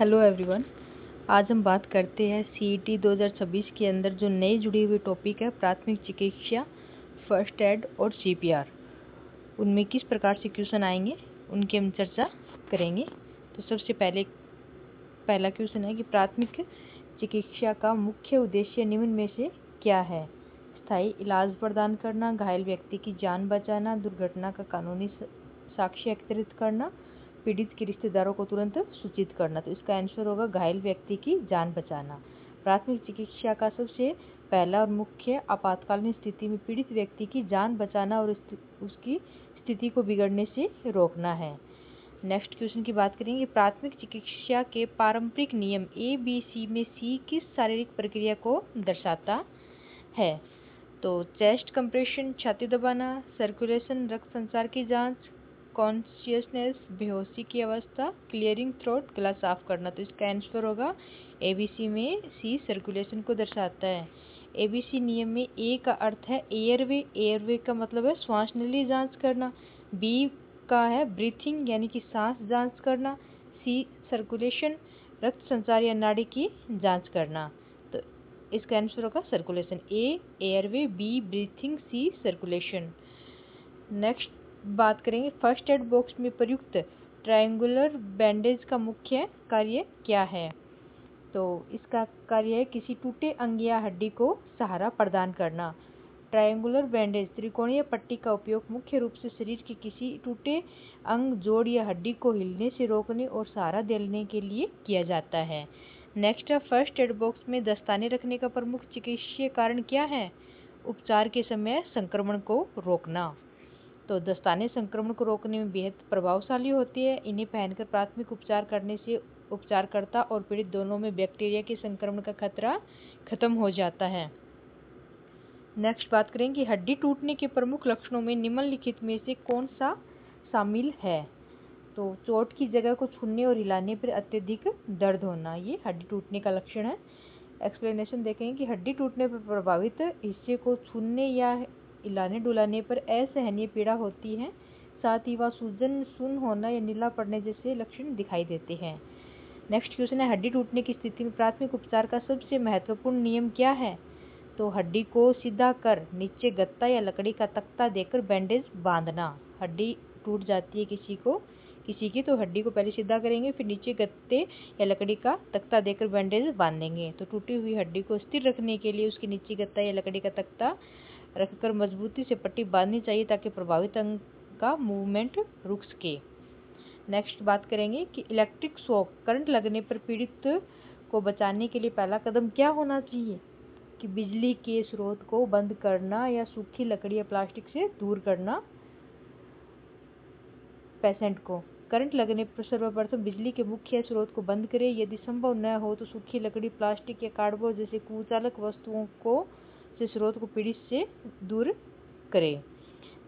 Hello everyone. आज हम बात करते हैं सीईटी 2026 के अंदर जो नई जुड़ी हुई टॉपिक है प्राथमिक चिकित्सा, फर्स्ट एड और सीपीआर। उनमें किस प्रकार से क्वेश्चन आएंगे उनकी हम चर्चा करेंगे। तो सबसे पहला क्वेश्चन है कि प्राथमिक चिकित्सा का मुख्य उद्देश्य निम्न में से क्या है? स्थायी इलाज प्रदान करना, घायल व्यक्ति की जान बचाना, दुर्घटना का कानूनी साक्ष्य एकत्रित करना, पीड़ित के रिश्तेदारों को तुरंत सूचित करना। तो इसका आंसर होगा घायल व्यक्ति की जान बचाना। प्राथमिक चिकित्सा का सबसे पहला और मुख्य आपातकालीन स्थिति में पीड़ित व्यक्ति की जान बचाना और उसकी स्थिति को बिगड़ने से रोकना है। नेक्स्ट क्वेश्चन की बात करेंगे। प्राथमिक चिकित्सा के पारंपरिक नियम ABC में सी किस शारीरिक प्रक्रिया को दर्शाता है? तो चेस्ट कंप्रेशन, छाती दबाना, सर्कुलेशन, रक्त संचार की जांच, कॉन्शियसनेस, बेहोशी की अवस्था, क्लियरिंग थ्रोट, गला साफ करना। तो इसका आंसर होगा ABC में सी सर्कुलेशन को दर्शाता है। ABC नियम में ए का अर्थ है एयरवे, एयरवे का मतलब है श्वास नली जांच करना। बी का है ब्रीथिंग यानी कि सांस जांच करना। सी सर्कुलेशन, रक्त संचार या नाड़ी की जांच करना। तो इसका आंसर होगा सर्कुलेशन। ए एयरवे, बी ब्रीथिंग, सी सर्कुलेशन। नेक्स्ट बात करेंगे फर्स्ट एड बॉक्स में प्रयुक्त ट्रायंगुलर बैंडेज का मुख्य कार्य क्या है? तो इसका कार्य है किसी टूटे अंग या हड्डी को सहारा प्रदान करना। ट्रायंगुलर बैंडेज त्रिकोणीय पट्टी का उपयोग मुख्य रूप से शरीर के किसी टूटे अंग, जोड़ या हड्डी को हिलने से रोकने और सहारा देने के लिए किया जाता है। नेक्स्ट है फर्स्ट एड बॉक्स में दस्ताने रखने का प्रमुख चिकित्सीय कारण क्या है? उपचार के समय संक्रमण को रोकना। तो दस्ताने संक्रमण को रोकने में बेहद प्रभावशाली होती है। इन्हें पहनकर प्राथमिक उपचार करने से उपचारकर्ता और पीड़ित दोनों में बैक्टीरिया के संक्रमण का खतरा खत्म हो जाता है। नेक्स्ट बात करेंगे हड्डी टूटने के प्रमुख लक्षणों में निम्नलिखित में से कौन सा शामिल है? तो चोट की जगह को छूने और हिलाने पर अत्यधिक दर्द होना, ये हड्डी टूटने का लक्षण है। एक्सप्लेनेशन देखेंगे कि हड्डी टूटने पर प्रभावित हिस्से को छूने या हिलाने डुलाने पर असहनीय पीड़ा होती है। साथ ही वह सूजन, सुन्न होना या नीला पड़ने जैसे लक्षण दिखाई देते हैं। नेक्स्ट क्वेश्चन है हड्डी टूटने की स्थिति में प्राथमिक उपचार का सबसे महत्वपूर्ण नियम क्या है? तो हड्डी को सीधा कर नीचे गत्ता या लकड़ी का तख्ता देकर बैंडेज बांधना। हड्डी टूट जाती है किसी की तो हड्डी को पहले सीधा करेंगे, फिर नीचे गत्ते या लकड़ी का तख्ता देकर बैंडेज बांधेंगे। तो टूटी हुई हड्डी को स्थिर रखने के लिए उसके नीचे गत्ता या लकड़ी का तख्ता रखकर मजबूती से पट्टी बांधनी चाहिए ताकि प्रभावित अंग का मूवमेंट रुक सके। नेक्स्ट बात करेंगे कि इलेक्ट्रिक शॉक, करंट लगने पर पीड़ित को बचाने के लिए पहला कदम क्या होना चाहिए? कि बिजली के स्रोत को बंद करना या सूखी लकड़ी या प्लास्टिक से दूर करना पेशेंट को। करंट लगने पर सर्वप्रथम बिजली के मुख्य स्रोत को बंद करें। यदि संभव न हो तो सूखी लकड़ी, प्लास्टिक या कार्डबोर्ड जैसे कुचालक वस्तुओं को से स्रोत को पीड़ित से दूर करें।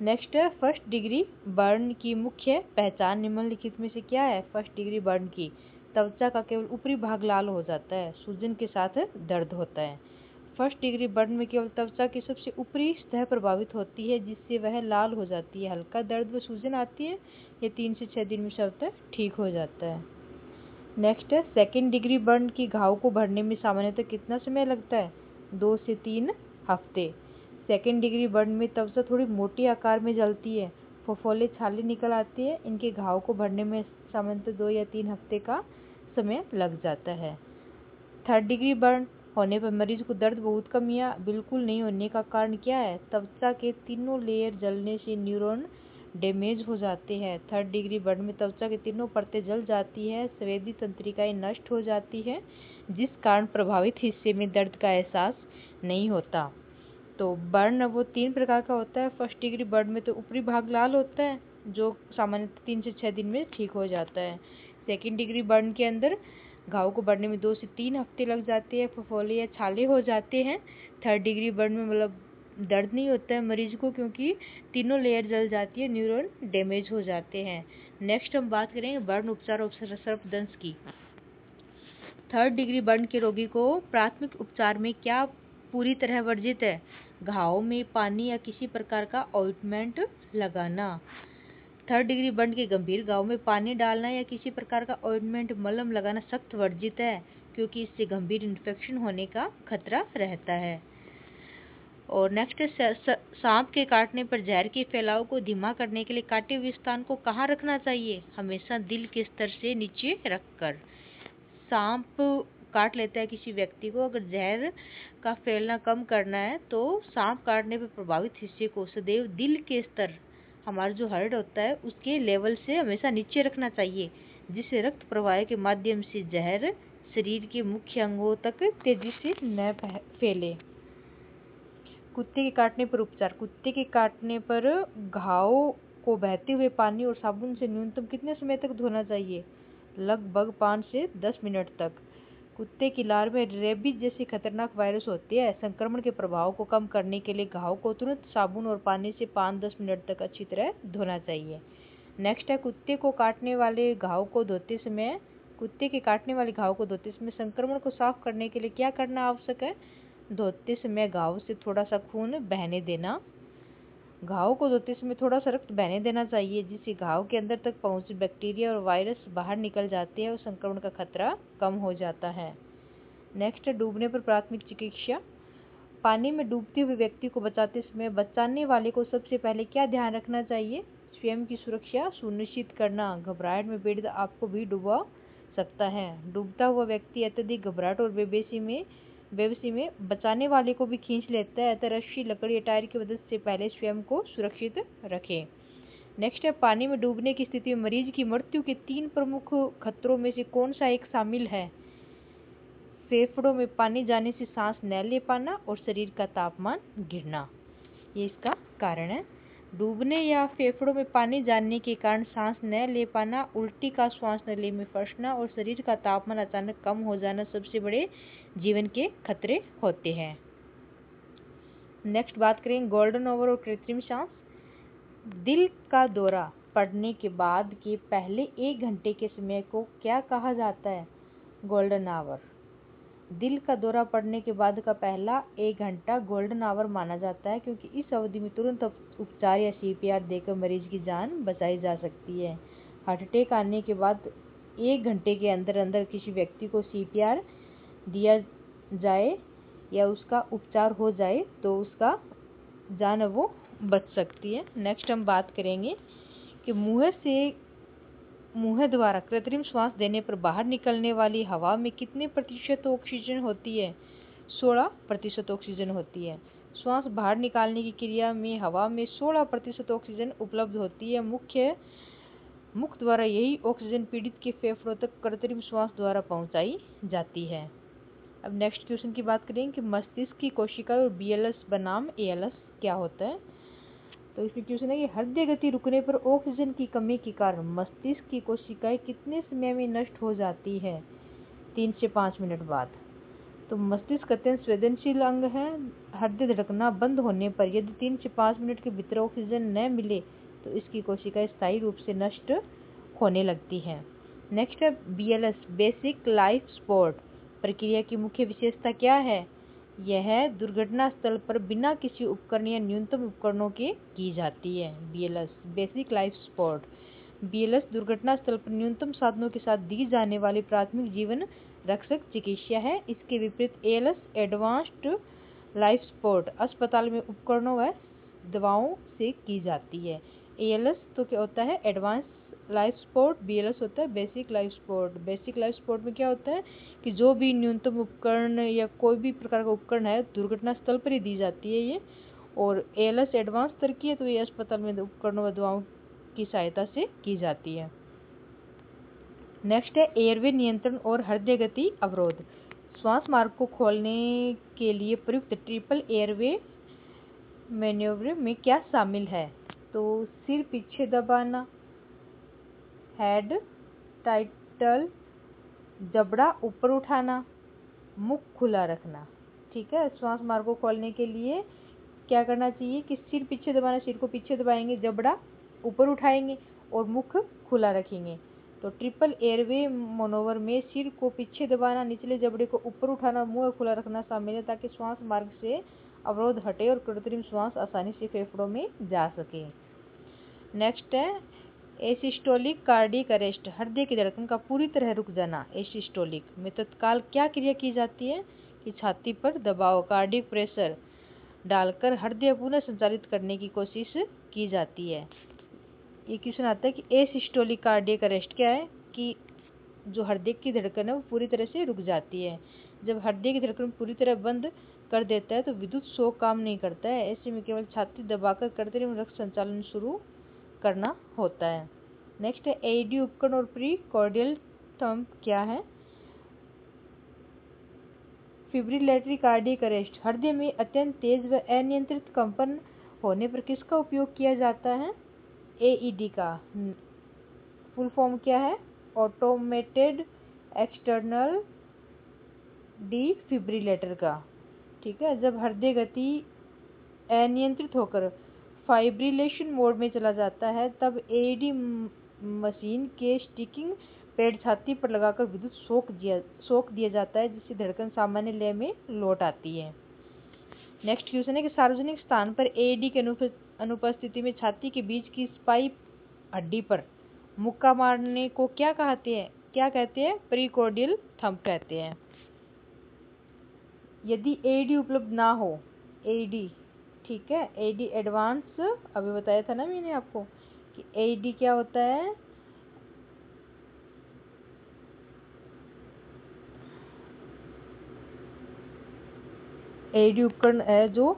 नेक्स्ट है फर्स्ट डिग्री बर्न की मुख्य पहचान निम्नलिखित में से क्या है? फर्स्ट डिग्री बर्न की त्वचा का केवल ऊपरी भाग लाल हो जाता है, सूजन के साथ दर्द होता है। फर्स्ट डिग्री बर्न में केवल त्वचा की सबसे ऊपरी सतह प्रभावित होती है जिससे वह लाल हो जाती है। हल्का दर्द व सूजन आती है। ये 3 से 6 दिन में सब ठीक हो जाता है। नेक्स्ट है सेकेंड डिग्री बर्न की घाव को भरने में सामान्यतः कितना समय लगता है? 2 से 3 हफ्ते। सेकेंड डिग्री बर्न में त्वचा थोड़ी मोटी आकार में जलती है, फफोले छाले निकल आती है। इनके घाव को भरने में सामान्यतः 2 या 3 हफ्ते का समय लग जाता है। थर्ड डिग्री बर्न होने पर मरीज को दर्द बहुत कम या बिल्कुल नहीं होने का कारण क्या है? त्वचा के तीनों लेयर जलने से न्यूरॉन डैमेज हो जाते हैं। थर्ड डिग्री बर्न में त्वचा की तीनों परतें जल जाती है, संवेदी तंत्रिकाएं नष्ट हो जाती है जिस कारण प्रभावित हिस्से में दर्द का एहसास नहीं होता। तो बर्न वो 3 प्रकार का होता है। फर्स्ट डिग्री बर्न में तो ऊपरी भाग लाल होता है जो सामान्यतः 3 से 6 दिन में ठीक हो जाता है। सेकेंड डिग्री बर्न के अंदर घाव को बढ़ने में 2 से 3 हफ्ते लग जाते हैं, फफोले या छाले हो जाते हैं। थर्ड डिग्री बर्न में मतलब दर्द नहीं होता है मरीज को क्योंकि तीनों लेयर जल जाती है, न्यूरॉन डैमेज हो जाते हैं। नेक्स्ट हम बात करेंगे बर्न उपचार और सर्पदंश की। थर्ड डिग्री बर्न के रोगी को प्राथमिक उपचार में क्या पूरी तरह वर्जित है? घाव में पानी या किसी प्रकार का ऑइंटमेंट लगाना। 3rd डिग्री बर्न के गंभीर घाव में पानी डालना या किसी प्रकार का ऑइंटमेंट मलहम लगाना सख्त वर्जित है, क्योंकि इससे गंभीर इन्फेक्शन होने का खतरा रहता है। और नेक्स्ट है सांप के काटने पर जहर के फैलाव को धीमा करने के लिए काटे हुए स्थान को कहाँ रखना चाहिए? हमेशा दिल के स्तर से नीचे रखकर। सांप काट लेता है किसी व्यक्ति को, अगर जहर का फैलना कम करना है तो सांप काटने पर प्रभावित हिस्से को सदैव दिल के स्तर, हमारा जो हार्ट होता है उसके लेवल से हमेशा नीचे रखना चाहिए, जिससे रक्त प्रवाह के माध्यम से जहर शरीर के मुख्य अंगों तक तेजी से न फैले। कुत्ते के काटने पर उपचार। कुत्ते के काटने पर घाव को बहते हुए पानी और साबुन से न्यूनतम कितने समय तक धोना चाहिए? लगभग 5 से 10 मिनट तक। कुत्ते की लार में रेबीज जैसे खतरनाक वायरस होते हैं। संक्रमण के प्रभाव को कम करने के लिए घाव को तुरंत साबुन और पानी से 5-10 मिनट तक अच्छी तरह धोना चाहिए। नेक्स्ट है कुत्ते के काटने वाले घाव को धोते समय संक्रमण को साफ करने के लिए क्या करना आवश्यक है? धोते समय घाव से थोड़ा सा खून बहने देना। घाव को धोते समय थोड़ा सा रक्त बहने देना चाहिए, जिससे घाव के अंदर तक पहुंचे बैक्टीरिया और वायरस बाहर निकल जाते हैं और संक्रमण का खतरा कम हो जाता है। नेक्स्ट है डूबने पर प्राथमिक चिकित्सा। पानी में डूबते हुए व्यक्ति को बचाते समय बचाने वाले को सबसे पहले क्या ध्यान रखना चाहिए? स्वयं की सुरक्षा सुनिश्चित करना। घबराहट में पीड़ित आपको भी डुबा सकता है। डूबता हुआ व्यक्ति अत्यधिक घबराहट और बेबसी में बचाने वाले को भी खींच लेता है, अतः रस्सी, लकड़ी या टायर की मदद से पहले स्वयं को सुरक्षित रखें। नेक्स्ट है पानी में डूबने की स्थिति में मरीज की मृत्यु के 3 प्रमुख खतरों में से कौन सा एक शामिल है? फेफड़ों में पानी जाने से सांस न ले पाना और शरीर का तापमान गिरना, ये इसका कारण है। डूबने या फेफड़ों में पानी जाने के कारण सांस न ले पाना, उल्टी का श्वास नली में फंसना और शरीर का तापमान अचानक कम हो जाना सबसे बड़े जीवन के खतरे होते हैं। नेक्स्ट बात करें गोल्डन आवर और कृत्रिम सांस। दिल का दौरा पड़ने के बाद के पहले 1 घंटे के समय को क्या कहा जाता है? Golden hour. दिल का दौरा पड़ने के बाद का पहला 1 घंटा गोल्डन आवर माना जाता है, क्योंकि इस अवधि में तुरंत उपचार या CPR देकर मरीज की जान बचाई जा सकती है। हार्ट अटैक आने के बाद 1 घंटे के अंदर अंदर किसी व्यक्ति को CPR दिया जाए या उसका उपचार हो जाए तो उसका जान वो बच सकती है। नेक्स्ट हम बात करेंगे कि मुंह द्वारा कृत्रिम श्वास देने पर बाहर निकलने वाली हवा में कितने प्रतिशत ऑक्सीजन होती है? 16% ऑक्सीजन होती है। श्वास बाहर निकालने की क्रिया में हवा में 16% ऑक्सीजन उपलब्ध होती है। मुख द्वारा यही ऑक्सीजन पीड़ित के फेफड़ों तक कृत्रिम श्वास द्वारा पहुंचाई जाती है। अब नेक्स्ट क्वेश्चन की बात करें कि मस्तिष्क की कोशिका और BLS बनाम ALS क्या होता है? तो इसमें क्वेश्चन है कि हृदय गति रुकने पर ऑक्सीजन की कमी के कारण मस्तिष्क की कोशिकाएं कितने समय में नष्ट हो जाती है? 3 से 5 मिनट बाद। तो मस्तिष्क अत्यंत संवेदनशील अंग है। हृदय धड़कना बंद होने पर यदि 3 से 5 मिनट के भीतर ऑक्सीजन न मिले तो इसकी कोशिकाएं स्थायी रूप से नष्ट होने लगती हैं। नेक्स्ट है BLS बेसिक लाइफ सपोर्ट प्रक्रिया की मुख्य विशेषता क्या है? यह दुर्घटना स्थल पर बिना किसी उपकरण या न्यूनतम उपकरणों के की जाती है। BLS basic life support. BLS दुर्घटना स्थल पर न्यूनतम साधनों के साथ दी जाने वाली प्राथमिक जीवन रक्षक चिकित्सा है। इसके विपरीत ALS एडवांस्ड लाइफ सपोर्ट अस्पताल में उपकरणों व दवाओं से की जाती है। ALS तो क्या होता है? Advance life support. BLS होता है basic life support. Basic life support में क्या होता है कि जो भी न्यूनतम उपकरण या कोई भी प्रकार का उपकरण है दुर्घटना स्थल पर ही दी जाती है ये, और ALS एडवांस स्तर की है तो ये अस्पताल में उपकरणों व दवाओं की सहायता से की जाती है। नेक्स्ट है एयरवे नियंत्रण और हृदय गति अवरोध। श्वास मार्ग को खोलने के लिए प्रयुक्त ट्रिपल एयरवे मैन्योवर में क्या शामिल है? तो सिर पीछे दबाना, हेड टाइटल, जबड़ा ऊपर उठाना, मुख खुला रखना। ठीक है, श्वास मार्ग को खोलने के लिए क्या करना चाहिए कि सिर पीछे दबाना, सिर को पीछे दबाएंगे, जबड़ा ऊपर उठाएंगे और मुख खुला रखेंगे। तो ट्रिपल एयरवे मनोवर में सिर को पीछे दबाना, निचले जबड़े को ऊपर उठाना, मुंह खुला रखना शामिल है, ताकि श्वास मार्ग से अवरोध हटे और कृत्रिम श्वास आसानी से फेफड़ों में जा सके। नेक्स्ट है एसिस्टोलिक कार्डियक अरेस्ट, हृदय की धड़कन का पूरी तरह रुक जाना। एसिस्टोलिक में तत्काल क्या क्रिया की जाती है कि छाती पर दबाव कार्डियक प्रेशर डालकर हृदय पुनः संचालित करने की कोशिश की जाती है। ये क्वेश्चन आता है कि एसिस्टोलिक कार्डियक अरेस्ट क्या है कि जो हृदय की धड़कन है वो पूरी तरह से रुक जाती है। जब हृदय की धड़कन पूरी तरह बंद कर देता है तो विद्युत शोक काम नहीं करता है। ऐसे में केवल छाती दबाकर कृत्रिम रक्त संचालन शुरू करना होता है। नेक्स्ट है एडी उपकरण और प्री कॉर्डियल थंब क्या है। फिब्रिलेटरी कार्डियक अरेस्ट, हृदय में अत्यंत तेज व अनियंत्रित कंपन होने पर किसका उपयोग किया जाता है। एईडी का फुल फॉर्म क्या है, ऑटोमेटेड एक्सटर्नल डिफिब्रिलेटर का। ठीक है, जब हृदय गति अनियंत्रित होकर फाइब्रिलेशन मोड में चला जाता है तब एईडी मशीन के स्टिकिंग पैड छाती पर लगाकर विद्युत शॉक दिया जाता है, जिससे धड़कन सामान्य लय में लौट आती है। नेक्स्ट क्वेश्चन है कि सार्वजनिक स्थान पर एईडी के अनुपस्थिति में छाती के बीच की स्पाइक हड्डी पर मुक्का मारने को क्या कहते हैं, प्रीकॉर्डियल थंब कहते हैं। यदि एईडी उपलब्ध ना हो, एईडी, ठीक है, एईडी एडवांस, अभी बताया था ना मैंने आपको कि एईडी क्या होता है, एईडी उपकरण है जो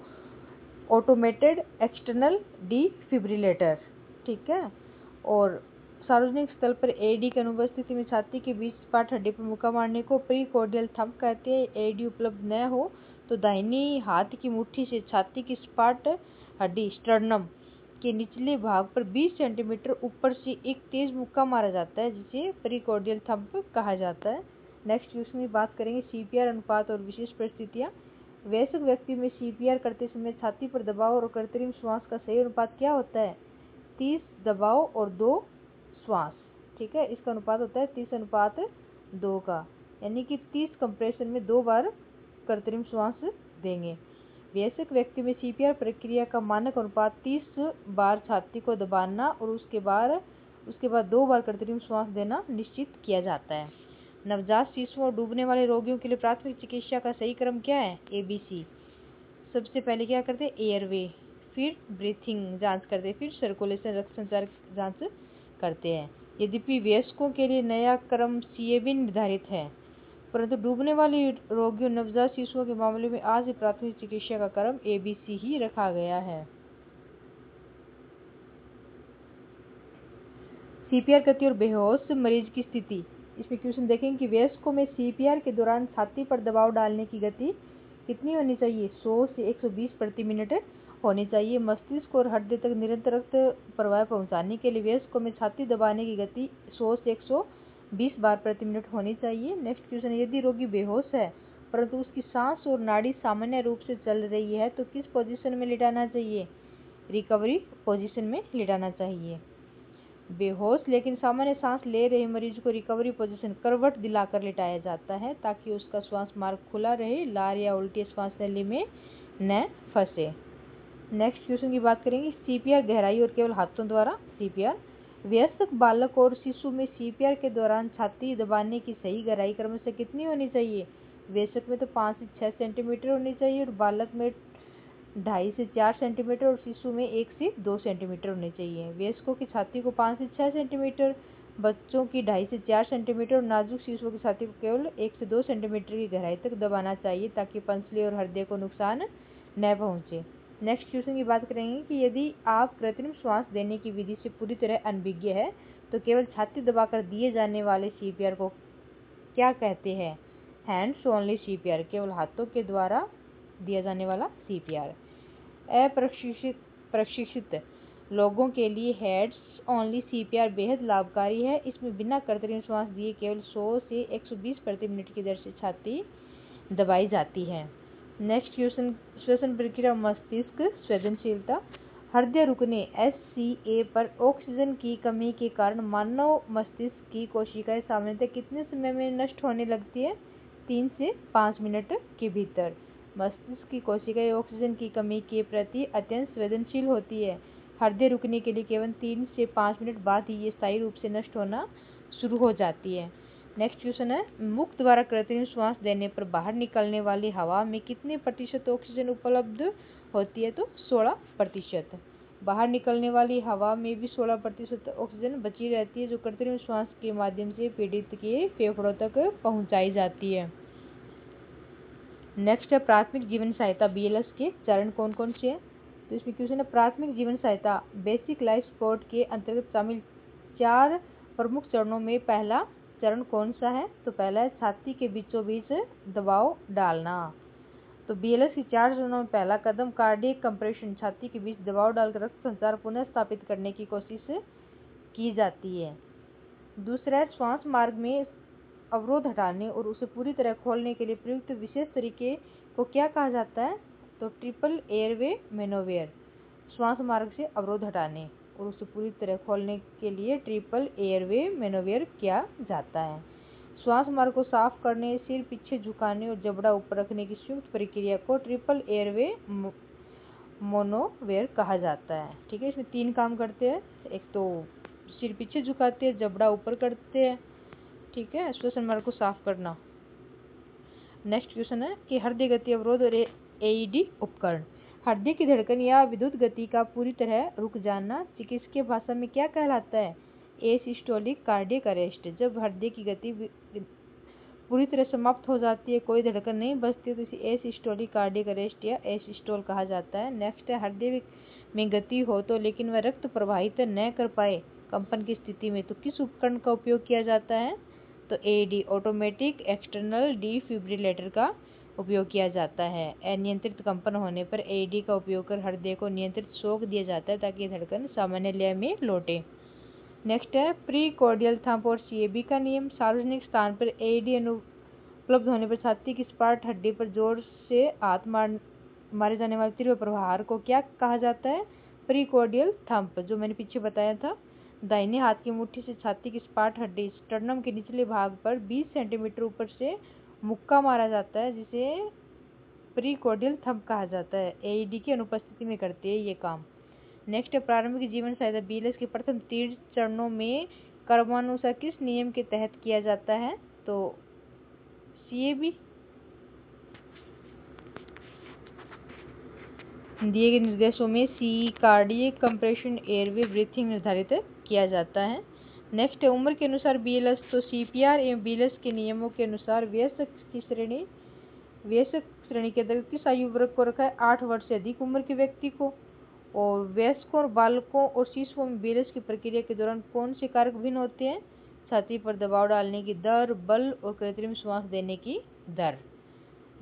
ऑटोमेटेड एक्सटर्नल डिफिब्रिलेटर, ठीक है। और सार्वजनिक स्थल पर एईडी की अनुपस्थिति में छाती के बीच स्पाट हड्डी पर मुक्का मारने को प्रीकॉर्डियल थंब कहते हैं। एईडी उपलब्ध न हो तो दाहिनी हाथ की मुट्ठी से छाती की स्पाट हड्डी स्टर्नम के निचले भाग पर 20 सेंटीमीटर ऊपर से एक तेज मुक्का मारा जाता है, जिसे प्रीकॉर्डियल थंब कहा जाता है। नेक्स्ट क्वेश्चन में बात करेंगे सीपीआर अनुपात और विशेष परिस्थितियां। वयस्क व्यक्ति में सीपीआर करते समय छाती पर दबाव और कृत्रिम श्वास का सही अनुपात क्या होता है, 30 दबाव और 2 श्वास, ठीक है। इसका अनुपात होता है 30:2 का, यानी कि 30 कंप्रेशन में 2 बार कृत्रिम श्वास देंगे। वयस्क व्यक्ति में सीपीआर प्रक्रिया का मानक अनुपात 30 बार छाती को दबाना और उसके बाद 2 बार कृत्रिम श्वास देना निश्चित किया जाता है। नवजात शिशुओं और डूबने वाले रोगियों के लिए प्राथमिक चिकित्सा का सही क्रम क्या है, एबीसी। सबसे पहले क्या करते हैं, एयरवे, फिर ब्रीथिंग जांच करते हैं, फिर सर्कुलेशन रक्त संचार जांच करते हैं। यद्यपि वयस्कों के लिए नया क्रम सीएबी निर्धारित है, परंतु डूबने वाले रोगियों नवजात शिशुओं के मामले में आज प्राथमिक चिकित्सा का क्रम एबीसी ही रखा गया है। सीपीआर गति और बेहोश मरीज की स्थिति। इसमें क्वेश्चन देखेंगे कि वयस्कों में सीपीआर के दौरान छाती पर दबाव डालने की गति कितनी होनी चाहिए, 100 से 120 प्रति मिनट होनी चाहिए। मस्तिष्क और हृदय तक निरंतर रक्त प्रवाह पहुंचाने के लिए वयस्कों में छाती दबाने की गति 100 से 120 बार प्रति मिनट होनी चाहिए। नेक्स्ट क्वेश्चन, यदि रोगी बेहोश है परंतु उसकी सांस और नाड़ी सामान्य रूप से चल रही है तो किस पोजीशन में लिटाना चाहिए, रिकवरी पोजीशन में लिटाना चाहिए। बेहोश लेकिन सामान्य सांस ले रहे मरीज को रिकवरी पोजीशन करवट दिलाकर लिटाया जाता है ताकि उसका श्वास मार्ग खुला रहे, लार या उल्टी श्वास नली में न फंसे। नेक्स्ट क्वेश्चन की बात करेंगे, सीपीआर गहराई और केवल हाथों द्वारा सीपीआर। वयस्क बालक और शिशु में सीपीआर के दौरान छाती दबाने की सही गहराई क्रमशः कितनी होनी चाहिए, वयस्क में तो 5 से 6 सेंटीमीटर होनी चाहिए और बालक में 2.5 से 4 सेंटीमीटर और शिशु में 1 से 2 सेंटीमीटर होनी चाहिए। वयस्कों की छाती को 5 से 6 सेंटीमीटर, बच्चों की 2.5 से 4 सेंटीमीटर और नाजुक शिशुओं की छाती को केवल 1 से 2 सेंटीमीटर की गहराई तक दबाना चाहिए ताकि पंसली और हृदय को नुकसान न पहुंचे। नेक्स्ट क्वेश्चन की बात करेंगे कि यदि आप कृत्रिम श्वास देने की विधि से पूरी तरह अनभिज्ञ है तो केवल छाती दबाकर दिए जाने वाले सीपीआर को क्या कहते हैं, हैंड्स ओनली सीपीआर, केवल हाथों के द्वारा दिया जाने वाला सीपीआर। अप्रशिक्षित लोगों के लिए हेड्स ओनली सीपीआर बेहद लाभकारी है। इसमें बिना कृत्रिम श्वास दिए केवल 100 से 120 प्रति मिनट की दर से छाती दबाई जाती है। नेक्स्ट क्वेश्चन, श्वसन प्रक्रिया मस्तिष्क संवेदनशीलता। हृदय रुकने SCA पर ऑक्सीजन की कमी के कारण मानव मस्तिष्क की कोशिकाएं सामान्यतः कितने समय में नष्ट होने लगती है, 3 से 5 मिनट के भीतर। मस्तिष्क की कोशिकाएं ऑक्सीजन की कमी के प्रति अत्यंत संवेदनशील होती है। हृदय रुकने के लिए केवल 3 से 5 मिनट बाद ही ये स्थायी रूप से नष्ट होना शुरू हो जाती है। नेक्स्ट क्वेश्चन है, मुख द्वारा कृत्रिम श्वास देने पर बाहर निकलने वाली हवा में कितने प्रतिशत ऑक्सीजन उपलब्ध होती है? तो 16%। बाहर निकलने वाली हवा में भी 16% ऑक्सीजन बची रहती है, जो कृत्रिम श्वास के माध्यम से पीड़ित के फेफड़ों तक पहुंचाई जाती है। नेक्स्ट है, प्राथमिक जीवन सहायता BLS के चरण कौन कौन से हैं? तो इसमें क्वेश्चन है, प्राथमिक जीवन सहायता बेसिक लाइफ सपोर्ट के अंतर्गत शामिल 4 प्रमुख चरणों में पहला चरण कौन सा है? तो पहला है छाती के बीचों बीच दबाव डालना। तो BLS के 4 चरणों में पहला कदम कार्डियक कंप्रेशन, छाती के बीच दबाव डालकर रक्त संचार पुनः स्थापित करने की कोशिश की जाती है। दूसरा है श्वास मार्ग में अवरोध हटाने और उसे पूरी तरह खोलने के लिए प्रयुक्त विशेष तरीके को क्या कहा जाता है? तो ट्रिपल एयरवे मैनोवेयर। श्वास मार्ग से अवरोध हटाने और उसे पूरी तरह खोलने के लिए ट्रिपल एयरवे मैनोवेयर किया जाता है। श्वास मार्ग को साफ करने, सिर पीछे झुकाने और जबड़ा ऊपर रखने की संयुक्त प्रक्रिया को ट्रिपल एयरवे मोनोवेयर कहा जाता है। ठीक है, इसमें 3 काम करते हैं, एक तो सिर पीछे झुकाते हैं, जबड़ा ऊपर करते हैं, ठीक है, श्वसन मार्ग को साफ करना। नेक्स्ट क्वेश्चन है कि हृदय गति अवरोध और AED उपकरण। हृदय की धड़कन या विद्युत गति का पूरी तरह रुक जाना चिकित्सकीय भाषा में क्या कहलाता है? एसिस्टोलिक कार्डियक अरेस्ट। जब हृदय की गति पूरी तरह समाप्त हो जाती है, कोई धड़कन नहीं बचती, तो इसे एसिस्टोलिक कार्डियक अरेस्ट या एसिस्टोल कहा जाता है। नेक्स्ट है, हृदय में गति हो तो लेकिन वह रक्त प्रवाहित न कर पाए कंपन की स्थिति में, तो किस उपकरण का उपयोग किया जाता है? तो AED ऑटोमेटिक एक्सटर्नल डिफिब्रिलेटर का उपयोग किया जाता है। अनियंत्रित कंपन होने पर AED का उपयोग कर हृदय को नियंत्रित शॉक दिया जाता है ताकि धड़कन सामान्य लय में लौटे। नेक्स्ट है, प्री कॉर्डियल थंब और CAB का नियम। सार्वजनिक स्थान पर AED अनुपलब्ध होने पर छाती की सपाट हड्डी पर जोर से हाथ मारे जाने वाले तीव्र प्रहार को क्या कहा जाता है? प्री कॉर्डियल थंब, जो मैंने पीछे बताया था। दाहिने हाथ की मुट्ठी से छाती की सपाट हड्डी स्टर्नम के निचले भाग पर 20 सेंटीमीटर ऊपर से मुक्का मारा जाता है, जिसे प्री कॉर्डियल थंब कहा जाता है। AED की अनुपस्थिति में करते हैं ये काम। नेक्स्ट है, प्रारंभिक जीवन सहायता BLS के प्रथम 3 चरणों में क्रमानुसार किस नियम के तहत किया जाता है? तो CAB। दिए गए निर्देशों में कार्डियक कंप्रेशन, एयरवे, ब्रीथिंग निर्धारित किया जाता है। नेक्स्ट है, उम्र के अनुसार BLS। तो CPR एवं BLS के नियमों के अनुसार वयस्क श्रेणी के अंतर्गत किस आयु वर्ग को रखा है? 8 वर्ष से अधिक उम्र के व्यक्ति को। और वयस्कों और बालकों और शिशुओं में BLS की प्रक्रिया के दौरान कौन से कारक भिन्न होते हैं? छाती पर दबाव डालने की दर, बल और कृत्रिम श्वास देने की दर।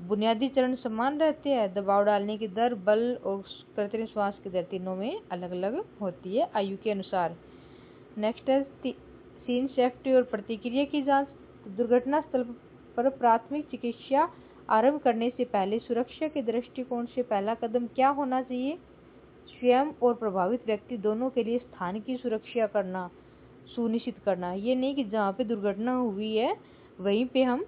बुनियादी चरण समान रहते हैं, दबाव डालने की दर, बल और कृत्रिम श्वास की दर तीनों में अलग अलग होती है आयु के अनुसार। नेक्स्ट है, सीन सेफ्टी और प्रतिक्रिया की जांच। दुर्घटना स्थल पर प्राथमिक चिकित्सा आरंभ करने से पहले सुरक्षा के दृष्टिकोण से पहला कदम क्या होना चाहिए? स्वयं और प्रभावित व्यक्ति दोनों के लिए स्थान की सुरक्षा करना सुनिश्चित करना। ये नहीं कि जहाँ पे दुर्घटना हुई है वहीं पे हम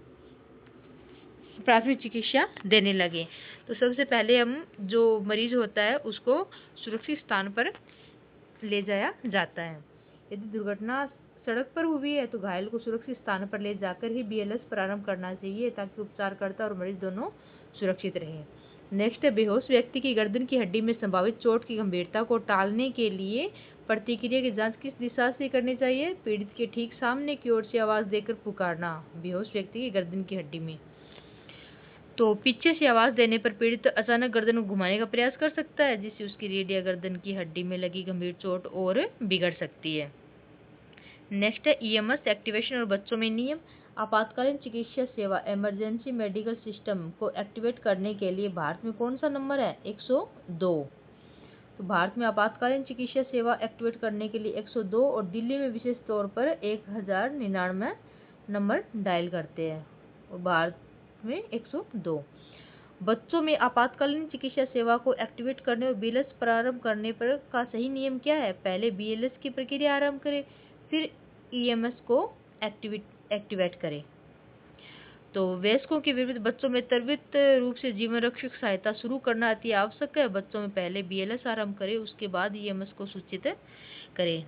प्राथमिक चिकित्सा देने लगे। तो सबसे पहले हम जो मरीज होता है उसको सुरक्षित स्थान पर ले जाया जाता है। यदि दुर्घटना सड़क पर हुई है तो घायल को सुरक्षित स्थान पर ले जाकर ही BLS प्रारंभ करना चाहिए ताकि उपचारकर्ता और मरीज दोनों सुरक्षित रहें। नेक्स्ट है, बेहोश व्यक्ति की गर्दन की हड्डी में संभावित चोट की गंभीरता को टालने के लिए प्रतिक्रिया की जांच किस दिशा से करनी चाहिए? पीड़ित के ठीक सामने की ओर से आवाज देकर पुकारना बेहोश व्यक्ति की गर्दन की हड्डी में। तो पीछे से आवाज देने पर पीड़ित अचानक गर्दन को घुमाने का प्रयास कर सकता है, जिससे उसकी रीढ़ या गर्दन की हड्डी में लगी गंभीर चोट और बिगड़ सकती है। नेक्स्ट है, EMS एक्टिवेशन और बच्चों में नियम। आपातकालीन चिकित्सा सेवा इमरजेंसी मेडिकल सिस्टम को एक्टिवेट करने के लिए भारत में कौन सा नंबर है? 102। तो भारत में आपातकालीन चिकित्सा सेवा एक्टिवेट करने के लिए 102 और दिल्ली में विशेष तौर पर 1099 नंबर डायल करते हैं, और भारत में 102। बच्चों में आपातकालीन चिकित्सा सेवा को एक्टिवेट करने और BLS प्रारंभ करने पर का सही नियम क्या है? पहले BLS की प्रक्रिया आरंभ करें, फिर EMS को एक्टिवेट करें। तो वयस्कों के विरुद्ध बच्चों में त्वरित रूप से जीवन रक्षक सहायता शुरू करना अति आवश्यक है। बच्चों में पहले BLS आरंभ करें, उसके बाद EMS को सूचित करें।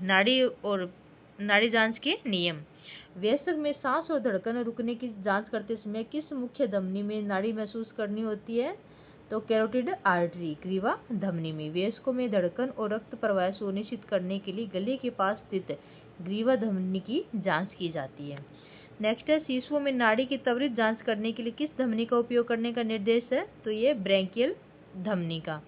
नाड़ी जांच के नियम। वयस्क में सांस और धड़कन रुकने की जांच करते समय किस मुख्य धमनी में नाड़ी महसूस करनी होती है? तो कैरोटिड आर्टरी, ग्रीवा धमनी में। वयस्कों में धड़कन और रक्त प्रवाह सुनिश्चित करने के लिए गले के पास स्थित ग्रीवा धमनी की जांच की जाती है। नेक्स्ट है, शिशुओं में नाड़ी की त्वरित जांच करने के लिए किस धमनी का उपयोग करने का निर्देश है? तो ये ब्रैंकियल धमनी का।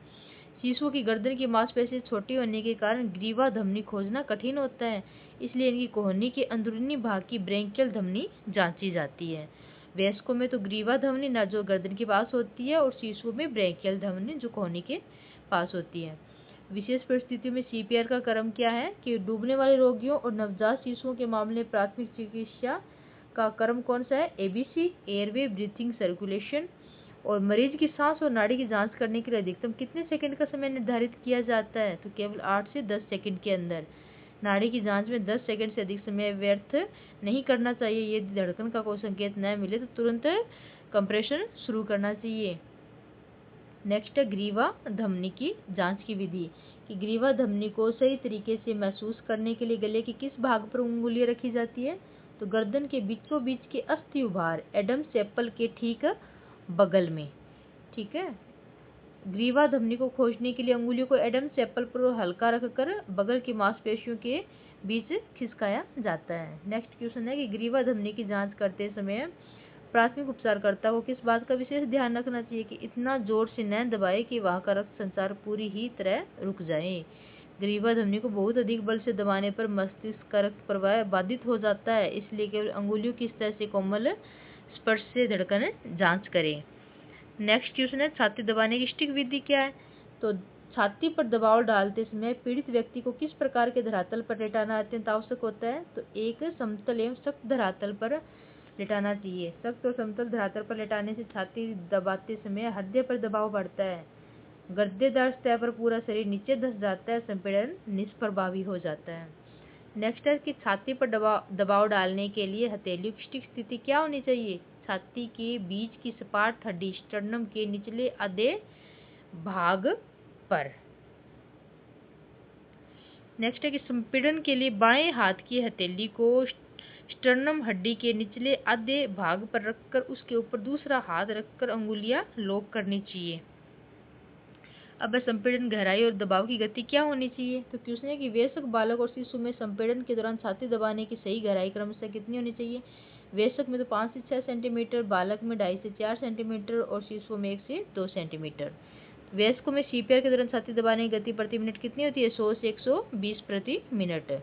शिशुओं की गर्दन की मांसपेशी छोटी होने के कारण ग्रीवा धमनी खोजना कठिन होता है, इसलिए इनकी कोहनी के अंदरूनी भाग की ब्रैंकियल धमनी जांची जाती है। वयस्कों में तो ग्रीवा धमनी ना जो गर्दन के पास होती है, और शिशुओं में ब्रैंकियल धमनी जो कोहनी के पास होती है। विशेष परिस्थितियों में CPR का क्रम क्या है? कि डूबने वाले रोगियों और नवजात शिशुओं के मामले में प्राथमिक चिकित्सा का क्रम कौन सा है? ABC, airway, breathing, circulation. और मरीज की सांस और नाड़ी की जांच करने के लिए अधिकतम कितने सेकंड का समय निर्धारित किया जाता है? तो केवल 8 से 10 सेकंड के अंदर। नाड़ी की जांच में 10 सेकंड से अधिक समय व्यर्थ नहीं करना चाहिए। यदि धड़कन का कोई संकेत न मिले तो तुरंत कंप्रेशन शुरू करना चाहिए। नेक्स्ट है, ग्रीवा धमनी की जांच की विधि। कि ग्रीवा धमनी को सही तरीके से महसूस करने के लिए गले के किस भाग पर उंगलियां रखी जाती है? तो गर्दन के बीचों बीच के अस्थि उभार, एडम्स एप्पल के ठीक बगल में। ठीक है, ग्रीवा धमनी को खोजने के लिए अंगुलियों को एडम्स एप्पल पर हल्का रखकर बगल की मांसपेशियों के बीच खिसकाया जाता है। नेक्स्ट क्वेश्चन है कि ग्रीवा धमनी की जांच करते समय प्राथमिक उपचारकर्ता को किस बात का विशेष ध्यान रखना चाहिए? कि इतना जोर से न दबाए कि वहां का रक्त संचार पूरी ही तरह रुक जाए। ग्रीवा धमनी को बहुत अधिक बल से दबाने पर मस्तिष्क का रक्त प्रवाह बाधित हो जाता है, इसलिए केवल अंगुलियों की सतह से कोमल स्पर्श से धड़कन जांच करें। नेक्स्ट क्वेश्चन है, छाती दबाने की सटीक विधि क्या है? तो छाती पर दबाव डालते समय पीड़ित व्यक्ति को किस प्रकार के धरातल पर लेटाना अत्यंत आवश्यक होता है? तो एक समतल एवं सख्त धरातल पर लेटाना चाहिए। सख्त और समतल धरातल पर लेटाने से छाती दबाते समय हृदय पर दबाव बढ़ता है, गद्देदार सतह पर पूरा शरीर नीचे धंस जाता है, संपीड़न निष्प्रभावी हो जाता है। नेक्स्ट है कि छाती पर दबाव डालने के लिए हथेलियों की सटीक स्थिति क्या होनी चाहिए? छाती के बीच की सपाट हड्डी स्टर्नम के निचले आधे भाग पर। नेक्स्ट है कि संपीड़न के लिए बाएं हाथ की हथेली को स्टर्नम हड्डी के निचले आधे भाग पर रखकर उसके ऊपर दूसरा हाथ रखकर अंगुलियां लॉक करनी चाहिए। अब संपीड़न, गहराई और दबाव की गति क्या होनी चाहिए? तो क्वेश्चन है कि वयस्क, बालक और शिशु में संपीड़न के दौरान छाती दबाने की सही गहराई क्रमशः कितनी होनी चाहिए? वयस्क में तो 5 से 6 सेंटीमीटर, बालक में 2.5 से 4 सेंटीमीटर और शिशु में 1 से 2 सेंटीमीटर। वयस्कों में CPR के दौरान छाती दबाने की गति प्रति मिनट कितनी होती है? 100 से 120 प्रति मिनट।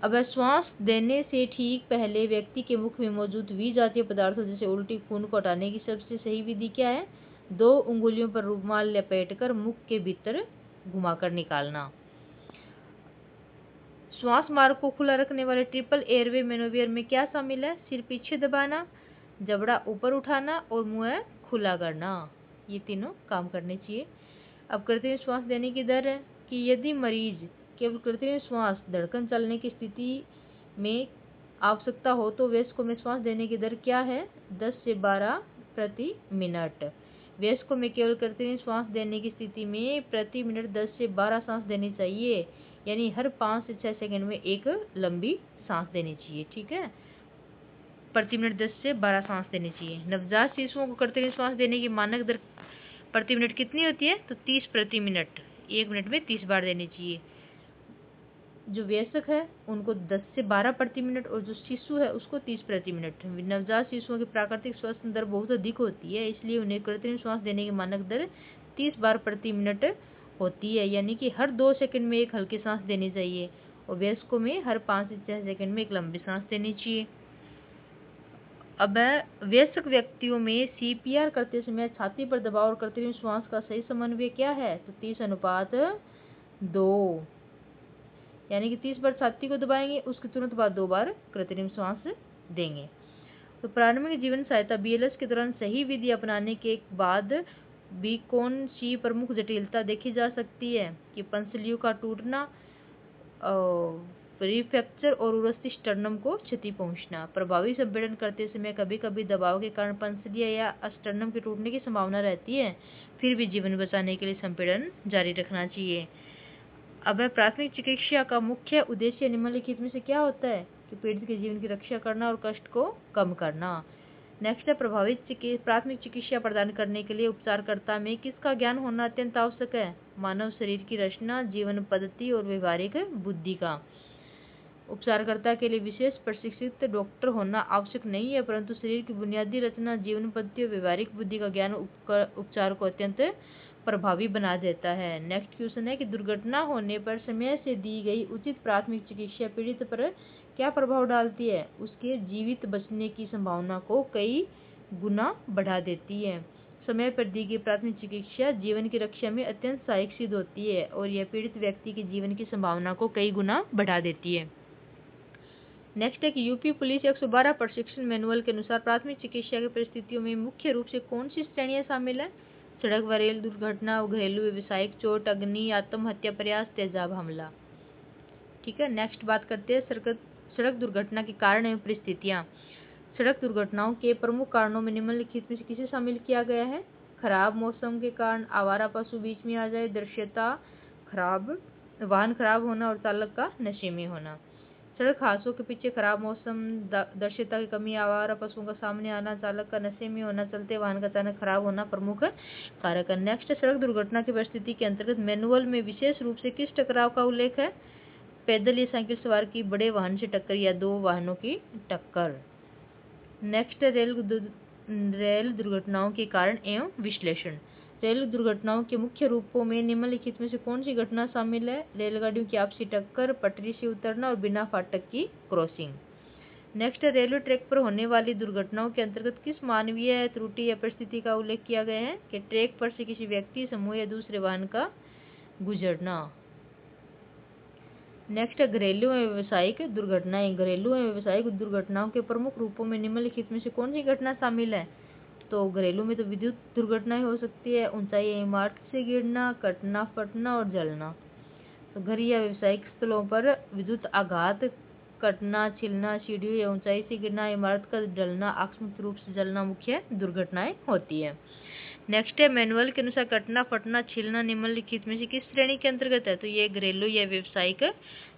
अब श्वास देने से ठीक पहले व्यक्ति के मुख में मौजूद विजातीय पदार्थों जैसे उल्टी, खून को हटाने की सबसे सही विधि क्या है? 2 उंगलियों पर रुमाल लपेटकर मुख के भीतर घुमाकर निकालना। श्वास मार्ग को खुला रखने वाले ट्रिपल एयरवे मैनोवियर में क्या शामिल है? सिर पीछे दबाना, जबड़ा ऊपर उठाना और मुंह खुला करना। ये तीनों काम करने चाहिए। अब कृत्रिम श्वास देने की दर है कि यदि मरीज केवल कृत्रिम श्वास धड़कन चलने की स्थिति में आवश्यकता हो तो वयस्कों में श्वास देने की दर क्या है? 10 से 12 प्रति मिनट। वयस्कों में केवल कृत्रिम श्वास देने की स्थिति में प्रति मिनट 10 से 12 सांस देनी चाहिए, यानी हर 5 से 6 सेकंड में एक लंबी सांस देनी चाहिए। ठीक है, प्रति मिनट 10 से 12 सांस देनी चाहिए। नवजात शिशुओं को कृत्रिम श्वास देने की मानक दर प्रति मिनट कितनी होती है? तो 30 प्रति मिनट। 1 मिनट में 30 बार देनी चाहिए। जो वयस्क है उनको 10 से 12 प्रति मिनट और जो शिशु है उसको 30 प्रति मिनट। नवजात शिशुओं की प्राकृतिक श्वसन दर बहुत अधिक होती है, इसलिए उन्हें कृत्रिम श्वास देने की मानक दर 30 बार प्रति मिनट होती है, यानी कि हर 2 सेकंड में एक हल्की सांस देनी चाहिए और वयस्कों में हर 5 से 6 सेकंड में एक लंबी सांस देनी चाहिए। अब वयस्क व्यक्तियों में CPR करते समय छाती पर दबाव और कृत्रिम श्वास का सही समन्वय क्या है? तो 30:2, यानी कि 30 बार छाती को दबाएंगे, उसके तुरंत बाद 2 बार कृत्रिम श्वास देंगे। तो प्रारंभिक जीवन सहायता BLS के दौरान सही विधि अपनाने के बाद भी कौन सी प्रमुख जटिलता देखी जा सकती है? कि पंसलियों का टूटना, प्रीफ्रैक्चर और उरस्ती स्टर्नम को क्षति पहुंचना। प्रभावी संपीड़न करते समय कभी कभी दबाव के कारण पंसलिया या स्टर्नम के टूटने की संभावना रहती है, फिर भी जीवन बचाने के लिए संपीड़न जारी रखना चाहिए। अब प्राथमिक चिकित्सा का मुख्य उद्देश्य निम्नलिखित में से क्या होता है कि पीड़ित के जीवन की रक्षा करना और कष्ट को कम करना। नेक्स्ट है, प्रभावित प्राथमिक चिकित्सा प्रदान करने के लिए उपचारकर्ता में किसका ज्ञान होना अत्यंत आवश्यक है? मानव शरीर की रचना, जीवन पद्धति और व्यवहारिक बुद्धि का। उपचारकर्ता के लिए विशेष प्रशिक्षित डॉक्टर होना आवश्यक नहीं है, परंतु शरीर की बुनियादी रचना, जीवन पद्धति और व्यवहारिक बुद्धि का ज्ञान उपचार को अत्यंत प्रभावी बना देता है। नेक्स्ट क्वेश्चन है कि दुर्घटना होने पर समय से दी गई उचित प्राथमिक चिकित्सा पीड़ित पर क्या प्रभाव डालती है? उसके जीवित बचने की संभावना को कई गुना बढ़ा देती है। समय पर दी गई प्राथमिक चिकित्सा जीवन की रक्षा में अत्यंत सहायक सिद्ध होती है और यह पीड़ित व्यक्ति के जीवन की संभावना को कई गुना बढ़ा देती है। नेक्स्ट है कि यूपी पुलिस 112 प्रशिक्षण मैनुअल के अनुसार प्राथमिक चिकित्सा की परिस्थितियों में मुख्य रूप से कौन सी श्रेणियां शामिल है? सड़क व रेल दुर्घटना, घरेलू व्यावसायिक चोट, अग्नि, आत्महत्या प्रयास, तेजाब हमला। ठीक है, नेक्स्ट बात करते हैं सड़क दुर्घटना के कारण एवं परिस्थितियां। सड़क दुर्घटनाओं के प्रमुख कारणों में निम्नलिखित में से किसे शामिल किया गया है? खराब मौसम के कारण, आवारा पशु बीच में आ जाए, दृश्यता खराब, वाहन खराब होना और चालक का नशे में होना। सड़क हादसों के पीछे खराब मौसम, दृश्यता की कमी, आवारा पशुओं का सामने आना, चालक का नशे में होना, चलते वाहन का अचानक खराब होना प्रमुख कारक है। नेक्स्ट, सड़क दुर्घटना की परिस्थिति के अंतर्गत मैनुअल में विशेष रूप से किस टकराव का उल्लेख है? पैदल या साइकिल सवार की बड़े वाहन से टक्कर या दो वाहनों की टक्कर। नेक्स्ट, रेल दुर्घटनाओं के कारण एवं विश्लेषण। रेल दुर्घटनाओं के मुख्य रूपों में निम्नलिखित में से कौन सी घटना शामिल है? रेलगाड़ियों की आपसी टक्कर, पटरी से उतरना और बिना फाटक की क्रॉसिंग। नेक्स्ट, रेलवे ट्रैक पर होने वाली दुर्घटनाओं के अंतर्गत किस मानवीय त्रुटि या परिस्थिति का उल्लेख किया गया है? कि ट्रैक पर से किसी व्यक्ति, समूह या दूसरे वाहन का गुजरना। नेक्स्ट, घरेलू एवं व्यावसायिक दुर्घटनाएं। घरेलू एवं व्यावसायिक दुर्घटनाओं के प्रमुख रूपों में निम्नलिखित में से कौन सी घटना शामिल है? तो घरेलू में तो विद्युत दुर्घटनाएं हो सकती है, ऊंचाई या इमारत से गिरना, कटना, फटना और जलना। तो घर या व्यावसायिक स्थलों पर विद्युत आघात, कटना, छिलना, सीढ़ियों या ऊंचाई से गिरना, इमारत का जलना, आकस्मिक रूप से जलना मुख्य दुर्घटनाएं होती है। नेक्स्ट है, मैनुअल के अनुसार कटना, फटना, छिलना निम्नलिखित में से किस श्रेणी के अंतर्गत है? तो ये घरेलू या व्यावसायिक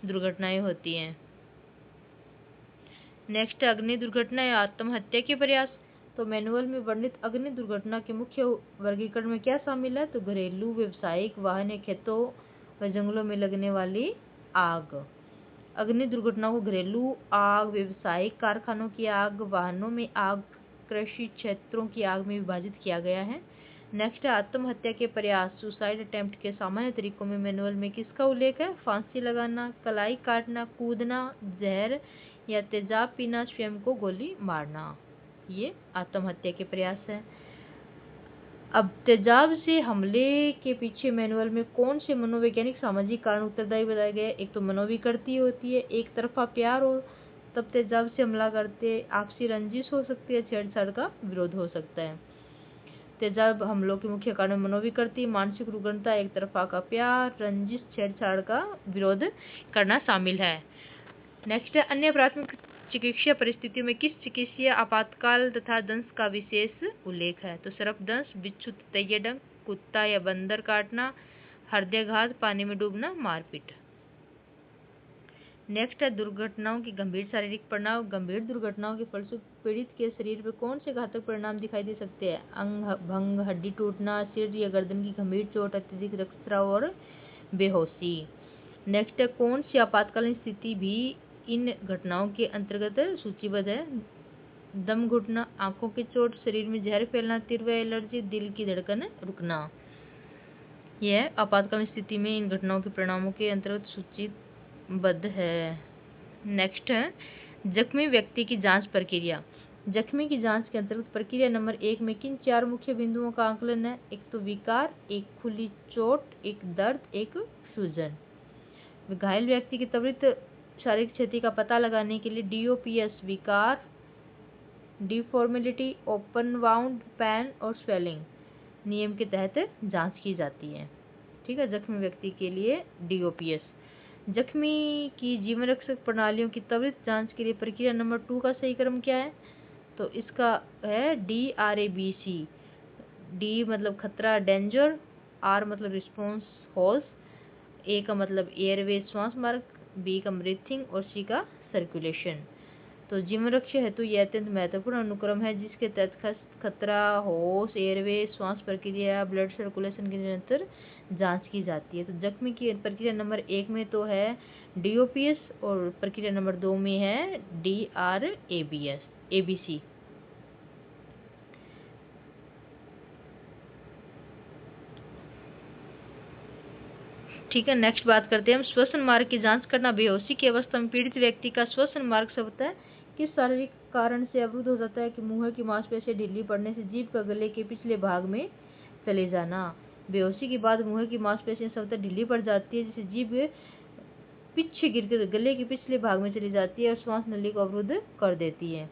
दुर्घटनाएं होती हैं। नेक्स्ट, अग्नि दुर्घटना या आत्महत्या के प्रयास। तो मैनुअल में वर्णित अग्नि दुर्घटना के मुख्य वर्गीकरण में क्या शामिल है? तो घरेलू, व्यावसायिक, वाहन या खेतों व जंगलों में लगने वाली आग। अग्नि दुर्घटनाओं को घरेलू आग, व्यावसायिक कारखानों की आग, वाहनों में आग, कृषि क्षेत्रों की आग में विभाजित किया गया है। नेक्स्ट, आत्महत्या के प्रयास, सुसाइड अटेम्प्ट के सामान्य तरीकों में मैनुअल में किसका उल्लेख है? फांसी लगाना, कलाई काटना, कूदना, जहर या तेजाब पीना, स्वयं को गोली मारना, ये आत्महत्या के प्रयास है। अब तेजाब से हमले के पीछे मैनुअल में कौन से मनोवैज्ञानिक सामाजिक कारण उत्तरदायी बताए गए? एक तो मनोविकृति होती है, एक तरफा प्यार हो तब तेजाब से हमला करते, आपसी रंजिश हो सकती है, छेड़छाड़ का विरोध हो सकता है। तेजाब हमलों के मुख्य कारण मनोविकृति, मानसिक रुग्णता, एक तरफा का प्यार, रंजिश, छेड़छाड़ का विरोध करना शामिल है। नेक्स्ट है, अन्य प्राथमिक चिकित्सा परिस्थितियों में किस चिकित्सीय आपातकाल तथा दंश का विशेष उल्लेख है? तो सर्पदंश, बिच्छू तैये डंक, कुत्ता या बंदर काटना, हृदयाघात, पानी में डूबना, मारपीट। नेक्स्ट है, दुर्घटनाओं की गंभीर शारीरिक परिणाम। गंभीर दुर्घटनाओं के फलस्वरूप पीड़ित के शरीर पर कौन से घातक परिणाम दिखाई दे सकते हैं? अंग भंग, हड्डी टूटना, सिर या गर्दन की गंभीर चोट, अत्यधिक रक्तस्राव और बेहोशी। नेक्स्ट है, कौन सी आपातकालीन स्थिति भी इन घटनाओं के अंतर्गत सूचीबद्ध है? दम घुटना, आंखों की चोट, शरीर में जहर फैलना, तीव्र एलर्जी, दिल की धड़कन रुकना। यह आपातकालीन स्थिति में इन घटनाओं के परिणामों के अंतर्गत सूचीबद्ध है। नेक्स्ट है, जख्मी व्यक्ति की जांच प्रक्रिया। जख्मी की जांच के अंतर्गत प्रक्रिया नंबर 1 में किन 4 मुख्य बिंदुओं का आकलन है? एक तो विकार, एक खुली चोट, एक दर्द, एक सूजन। घायल व्यक्ति की त्वरित शारीरिक क्षति का पता लगाने के लिए DOPS, विकार, डिफॉर्मिलिटी, ओपन वाउंड, पैन और स्वेलिंग नियम के तहत जांच की जाती है। ठीक है, जख्मी व्यक्ति के लिए DOPS। जख्मी की जीवन रक्षक प्रणालियों की त्वरित जांच के लिए प्रक्रिया नंबर 2 का सही क्रम क्या है? तो इसका है DRABC। डी मतलब खतरा डेंजर, आर मतलब रिस्पॉन्स हॉल्स, ए का मतलब एयरवे श्वास मार्ग, बी का ब्रीथिंग और सी का सर्कुलेशन। तो जीवन रक्षा हेतु यह अत्यंत महत्वपूर्ण अनुक्रम है जिसके तहत खतरा, होश, एयरवे, श्वास प्रक्रिया, ब्लड सर्कुलेशन की निरंतर जांच की जाती है। तो जख्मी की प्रक्रिया नंबर 1 में तो है DOPS और प्रक्रिया नंबर 2 में है DRABC। ठीक है, नेक्स्ट बात करते हैं हम श्वसन मार्ग की जांच करना। बेहोशी की अवस्था में पीड़ित व्यक्ति का श्वसन मार्ग से होता है किस शारीरिक कारण से अवरुद्ध हो जाता है? कि मुंह की मांसपेशियां ढीली पड़ने से जीभ का गले के पिछले भाग में चले जाना। बेहोशी के बाद मुंह की मांसपेशियां स्वतः ढीली पड़ जाती है जिससे जीभ पीछे गिरकर गले के पिछले भाग में चली जाती है और श्वास नली को अवरुद्ध कर देती है।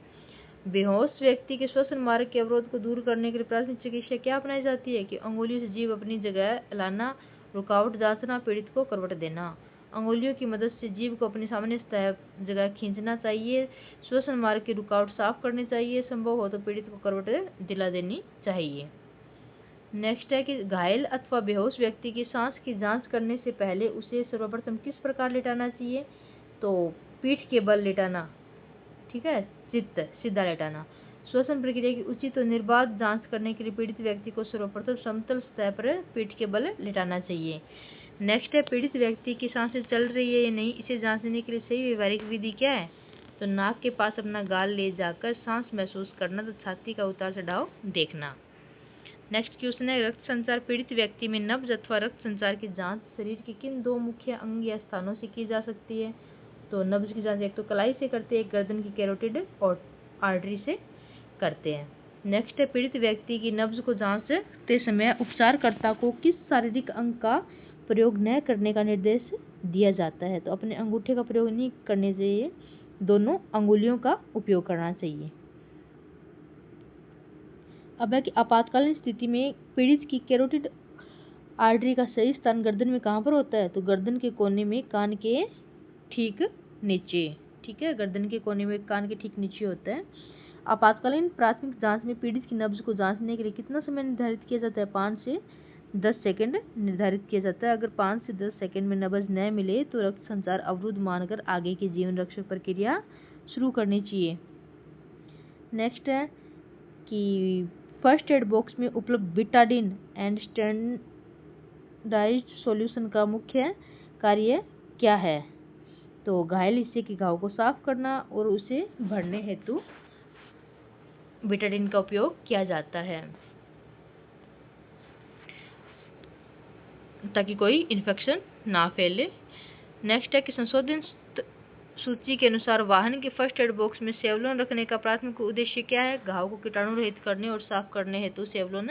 बेहोश व्यक्ति के श्वसन मार्ग के अवरोध को दूर करने के लिए प्राथमिक चिकित्सा क्या अपनाई जाती है? कि अंगुलियों से जीभ अपनी जगह लाना, रुकावट जांचना, पीड़ित को करवट देना। अंगुलियों की मदद से जीभ को अपनी सामान्य जगह खींचना चाहिए, श्वसन मार्ग की रुकावट साफ करनी चाहिए, संभव हो तो पीड़ित को करवट दिला देनी चाहिए। नेक्स्ट है कि घायल अथवा बेहोश व्यक्ति की सांस की जांच करने से पहले उसे सर्वप्रथम किस प्रकार लेटाना चाहिए? तो पीठ के बल लेटाना, ठीक है, सीधा लेटाना। श्वसन प्रक्रिया की उचित और निर्बाध जांच करने के लिए पीड़ित व्यक्ति को सर्वप्रथम समतल सतह पर पीठ के बल लेटाना चाहिए। नेक्स्ट है पीड़ित व्यक्ति की सांसें चल रही है या नहीं, इसे जांचने के लिए सही व्यवहारिक विधि क्या है? तो नाक के पास अपना गाल ले जाकर सांस महसूस करना, तो छाती का उतार चढ़ाव देखना। नेक्स्ट क्वेश्चन है रक्त संचार। पीड़ित व्यक्ति में नब्ज अथवा रक्त संचार की जांच शरीर के किन 2 मुख्य अंग या स्थानों से की जा सकती है? तो नब्ज की जांच एक तो कलाई से करते हैं, एक गर्दन की कैरोटिड और आर्टरी से करते हैं। नेक्स्ट है पीड़ित व्यक्ति की नब्ज को जांचते समय उपचारकर्ता को किस शारीरिक अंग का प्रयोग न करने का निर्देश दिया जाता है? तो अपने अंगूठे का प्रयोग नहीं करने चाहिए, दोनों अंगुलियों का उपयोग करना चाहिए। अब है कि आपातकालीन स्थिति में पीड़ित की कैरोटिड आर्टरी का सही स्थान गर्दन में कहाँ पर होता है? तो गर्दन के कोने में कान के ठीक नीचे, ठीक है, गर्दन के कोने में कान के ठीक नीचे होता है। आपातकालीन प्राथमिक जांच में पीड़ित की नब्ज को जांचने के लिए कितना समय निर्धारित किया जाता है? 5 से 10 सेकंड निर्धारित किया जाता है। अगर 5 से 10 सेकंड में नब्ज न मिले तो रक्त संचार अवरुद्ध मानकर आगे की जीवन रक्षक प्रक्रिया शुरू करनी चाहिए। नेक्स्ट है कि फर्स्ट एड बॉक्स में उपलब्ध बिटाडिन एंड स्टैंडर्डाइज्ड सॉल्यूशन का मुख्य कार्य क्या है? तो घायल हिस्से के घाव को साफ करना और उसे भरने हेतु बिटाडिन का उपयोग किया जाता है ताकि कोई इन्फेक्शन ना फैले। नेक्स्ट है कि संशोधित सूची के अनुसार वाहन के फर्स्ट एड बॉक्स में सेवलोन रखने का प्राथमिक उद्देश्य क्या है? घाव को कीटाणु रहित करने और साफ करने हेतु सेवलोन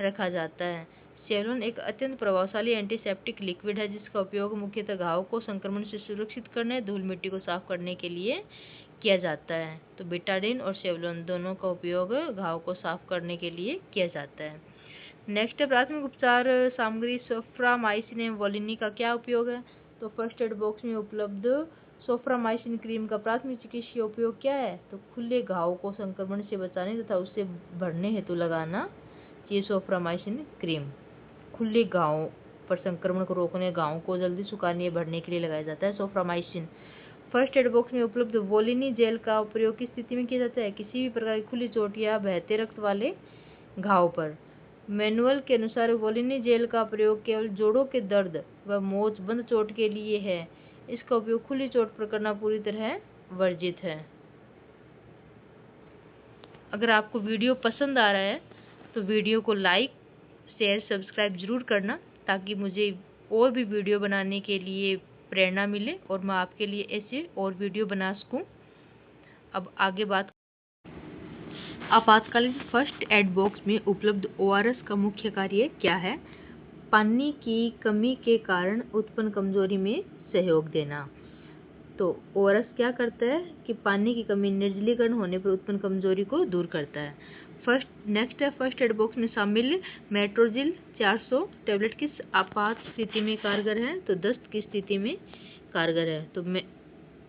रखा जाता है। सेवलोन एक अत्यंत प्रभावशाली एंटीसेप्टिक लिक्विड है जिसका उपयोग मुख्यतः घाव को संक्रमण से सुरक्षित करने, धूल मिट्टी को साफ करने के लिए किया जाता है। तो बिटाडिन और सेवलोन दोनों का उपयोग घाव को साफ करने के लिए किया जाता है। नेक्स्ट है प्राथमिक उपचार सामग्री सोफ्रामाइसिन एवं वोलिनी का क्या उपयोग है? तो फर्स्ट एड बॉक्स में उपलब्ध सोफ्रामाइसिन क्रीम का प्राथमिक चिकित्सीय उपयोग क्या है? तो खुले घाव को संक्रमण से बचाने तथा उससे भरने हेतु लगाना चाहिए। सोफ्रामाइसिन क्रीम खुले घाव पर संक्रमण को रोकने, घाव को जल्दी सुखाने, भरने के लिए लगाया जाता है सोफ्रामाइसिन। फर्स्ट एड बॉक्स में उपलब्ध वोलिनी जेल का प्रयोग किस स्थिति में किया जाता है? किसी भी प्रकार की खुली चोट या बहते रक्त वाले घाव पर। मैनुअल के अनुसार वोलिनी जेल का प्रयोग केवल जोड़ों के दर्द व मोच बंद चोट के लिए है। इसका उपयोग खुली चोट पर करना पूरी तरह वर्जित है। अगर आपको वीडियो पसंद आ रहा है तो वीडियो को लाइक, शेयर, सब्सक्राइब जरूर करना ताकि मुझे और भी वीडियो बनाने के लिए प्रेरणा मिले और मैं आपके लिए ऐसे और वीडियो बना सकूं। अब आगे बात, आपातकालीन फर्स्ट एड बॉक्स में उपलब्ध ORS का मुख्य कार्य क्या है? पानी की कमी के कारण उत्पन्न कमजोरी में सहयोग देना। तो ORS क्या करता है कि पानी की कमी निर्जलीकरण होने पर उत्पन्न कमजोरी को दूर करता है। नेक्स्ट है फर्स्ट एड बॉक्स में शामिल मेट्रोजिल 400 टैबलेट किस आपात स्थिति में कारगर है? तो दस्त की स्थिति में कारगर है। तो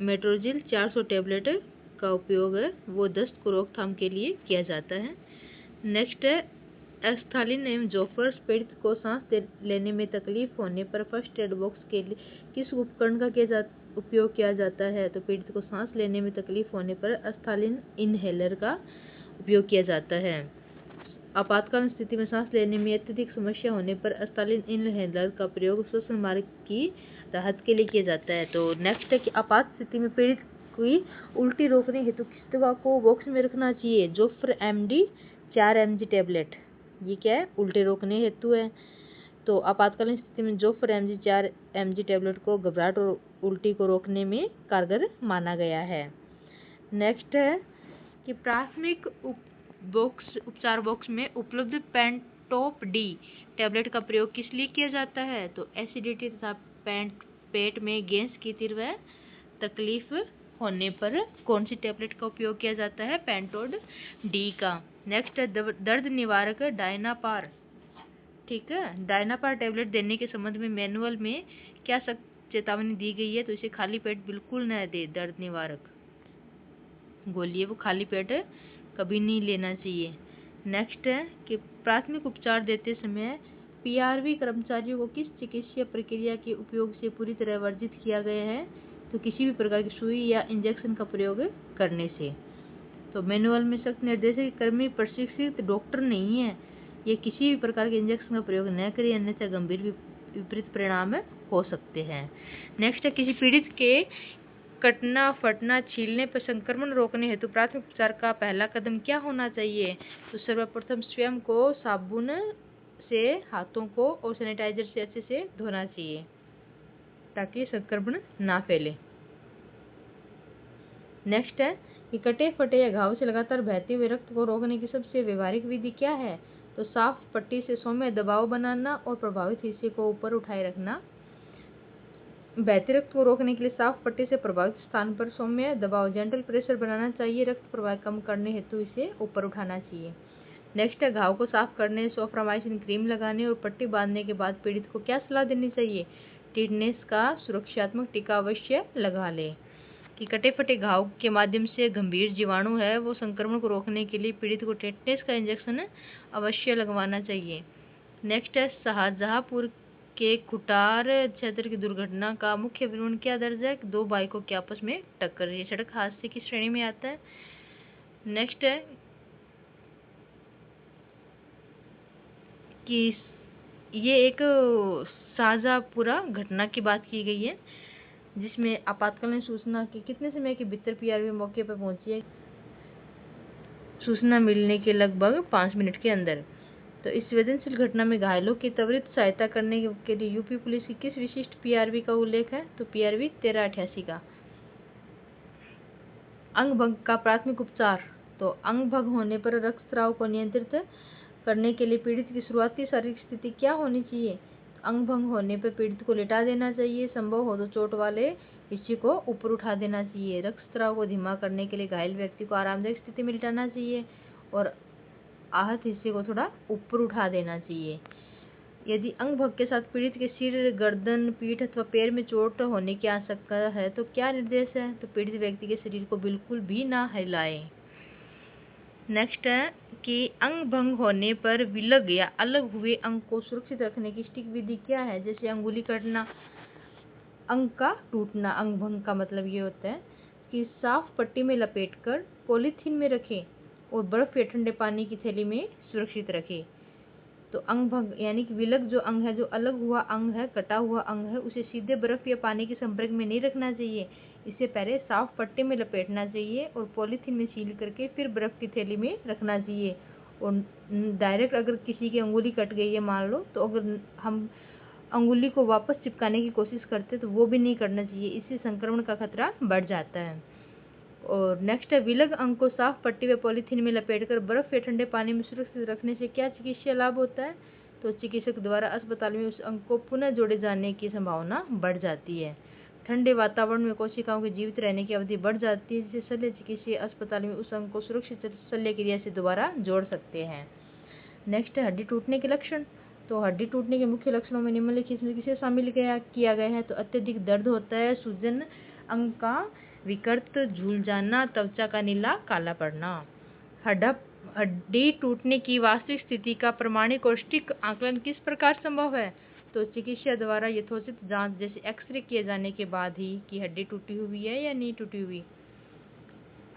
मेट्रोजिल 400 टैबलेट का उपयोग है वो दस्त को रोकथाम के लिए किया जाता है। नेक्स्ट है एस्थालिन एवं जोफर्स। पीड़ित को सांस लेने में तकलीफ होने पर फर्स्ट एड बॉक्स के लिए किस उपकरण का उपयोग किया जाता है? तो पीड़ित को सांस लेने में तकलीफ होने पर एस्थालिन इनहेलर का उपयोग किया जाता है। आपातकालीन स्थिति में सांस लेने में अत्यधिक समस्या होने पर एस्थालिन इनहेलर का प्रयोग श्वसन मार्ग की राहत के लिए किया जाता है। तो नेक्स्ट है कि आपात स्थिति में पीड़ित की उल्टी रोकने हेतु किस दवा को बॉक्स में रखना चाहिए? जोफ्र MD 4 mg टैबलेट। ये क्या है? उल्टे रोकने हेतु है। तो आपातकालीन स्थिति में जोफ्र MG 4 mg टैबलेट को घबराहट और उल्टी को रोकने में कारगर माना गया है। नेक्स्ट है कि प्राथमिक उपचार बॉक्स में उपलब्ध पेंटोप डी टैबलेट का प्रयोग किस लिए किया जाता है? तो एसिडिटी तथा पेट में गैस की तीव्र तकलीफ होने पर कौन सी टैबलेट का उपयोग किया जाता है? पेंटोड डी का। नेक्स्ट है दर्द निवारक डायनापार। ठीक है, डायनापार टैबलेट देने के संबंध में मैनुअल में क्या चेतावनी दी गई है? तो इसे खाली पेट बिल्कुल न दे। दर्द निवारक गोली है वो खाली पेट कभी नहीं लेना चाहिए। नेक्स्ट है कि प्राथमिक उपचार देते समय PRV कर्मचारियों को किस चिकित्सीय प्रक्रिया के उपयोग से पूरी तरह वर्जित किया गया है? तो किसी भी प्रकार की सुई या इंजेक्शन का प्रयोग करने से। तो मैनुअल में सख्त निर्देश है कि कर्मी प्रशिक्षित डॉक्टर नहीं है, ये किसी भी प्रकार के इंजेक्शन का प्रयोग न करें, अन्यथा गंभीर विपरीत परिणाम हो सकते हैं। नेक्स्ट है किसी पीड़ित के कटना, फटना, छीलने पर संक्रमण रोकने हेतु प्राथमिक उपचार का पहला कदम क्या होना चाहिए? तो सर्वप्रथम स्वयं को साबुन से हाथों को और सैनिटाइजर से अच्छे से धोना चाहिए ताकि संक्रमण ना फैले। नेक्स्ट है कि कटे फटे या घाव से लगातार बहते हुए रक्त को रोकने की सबसे व्यवहारिक विधि क्या है? तो साफ पट्टी से सौम्य दबाव बनाना और प्रभावित हिस्से को ऊपर उठाए रखना। बहते रक्त को रोकने के लिए साफ पट्टी से प्रभावित स्थान पर सौम्य दबाव जेंटल प्रेशर बनाना चाहिए। रक्त प्रवाह कम करने हेतु इसे ऊपर उठाना चाहिए। नेक्स्ट है घाव को साफ करने, सोफ्रामाइसिन क्रीम लगाने और पट्टी बांधने के बाद पीड़ित को क्या सलाह देनी चाहिए? टिटनेस का सुरक्षात्मक टीका अवश्य लगा ले। कि कटे फटे घाव के माध्यम से गंभीर जीवाणु है वो संक्रमण को रोकने के लिए पीड़ित को टिटनेस का इंजेक्शन अवश्य लगवाना चाहिए। नेक्स्ट है शाहजहांपुर के खुटार क्षेत्र की दुर्घटना का मुख्य विवरण क्या दर्ज है? 2 बाइकों की आपस में टक्कर। ये सड़क हादसे की श्रेणी में आता है। नेक्स्ट है कि ये एक शाहजहांपुरा घटना की बात की गई है जिसमें आपातकालीन सूचना के कितने समय के भीतर PRV मौके पर पहुंची है? सूचना मिलने के लगभग 5 मिनट के अंदर। तो इस संवेदनशील घटना में घायलों की त्वरित सहायता करने के लिए यूपी पुलिस की किस विशिष्ट PRV का उल्लेख है? तो PRV 1388 का। अंग भंग का प्राथमिक उपचार। तो अंग भंग होने पर रक्तस्राव को नियंत्रित करने के लिए पीड़ित की शुरुआती शारीरिक स्थिति क्या होनी चाहिए? अंग भंग होने पर पीड़ित को लेटा देना चाहिए, संभव हो तो चोट वाले हिस्से को ऊपर उठा देना चाहिए। रक्तस्राव को धीमा करने के लिए घायल व्यक्ति को आरामदायक स्थिति में लिटाना चाहिए और आहत हिस्से को थोड़ा ऊपर उठा देना चाहिए। यदि अंग भंग के साथ पीड़ित के सिर, गर्दन, पीठ अथवा पैर में चोट होने की आशंका है तो क्या निर्देश है? तो पीड़ित व्यक्ति के शरीर को बिल्कुल भी ना हिलाएं। नेक्स्ट है कि अंग भंग होने पर विलग या अलग हुए अंग को सुरक्षित रखने की सटीक विधि क्या है? जैसे अंगुली कटना, अंग का टूटना। अंग भंग का मतलब ये होता है कि साफ पट्टी में लपेटकर पॉलीथीन में रखें और बर्फ या ठंडे पानी की थैली में सुरक्षित रखें। तो अंग भंग यानी कि विलग जो अंग है, जो अलग हुआ अंग है, कटा हुआ अंग है, उसे सीधे बर्फ या पानी के संपर्क में नहीं रखना चाहिए। इसे पहले साफ पट्टी में लपेटना चाहिए और पॉलीथीन में सील करके फिर बर्फ की थैली में रखना चाहिए। और डायरेक्ट अगर किसी की अंगुली कट गई है मान लो, तो अगर हम अंगुली को वापस चिपकाने की कोशिश करते तो वो भी नहीं करना चाहिए, इससे संक्रमण का खतरा बढ़ जाता है। और नेक्स्ट है विलग अंग को साफ पट्टी व पॉलीथीन में लपेटकर बर्फ या ठंडे पानी में सुरक्षित रखने से क्या चिकित्सीय लाभ होता है? तो चिकित्सक द्वारा अस्पताल में उस अंग को पुनः जोड़े जाने की संभावना बढ़ जाती है। ठंडे वातावरण में कोशिकाओं के जीवित रहने की अवधि बढ़ जाती है, जिससे शल्य चिकित्सक अस्पताल में उस अंग को सुरक्षित शल्य क्रिया से दोबारा जोड़ सकते हैं। नेक्स्ट है हड्डी टूटने के लक्षण। तो हड्डी टूटने के मुख्य लक्षणों में निम्नलिखित में किसे शामिल किया गया है? तो अत्यधिक दर्द होता है, सूजन, अंग का विकृत झूल जाना, त्वचा का नीला काला पड़ना। हड्डी टूटने की वास्तविक स्थिति का प्रमाणिक और सटीक आकलन किस प्रकार संभव है? तो चिकित्सा द्वारा यथोचित जांच जैसे एक्सरे किए जाने के बाद ही कि हड्डी टूटी हुई है या नहीं टूटी हुई।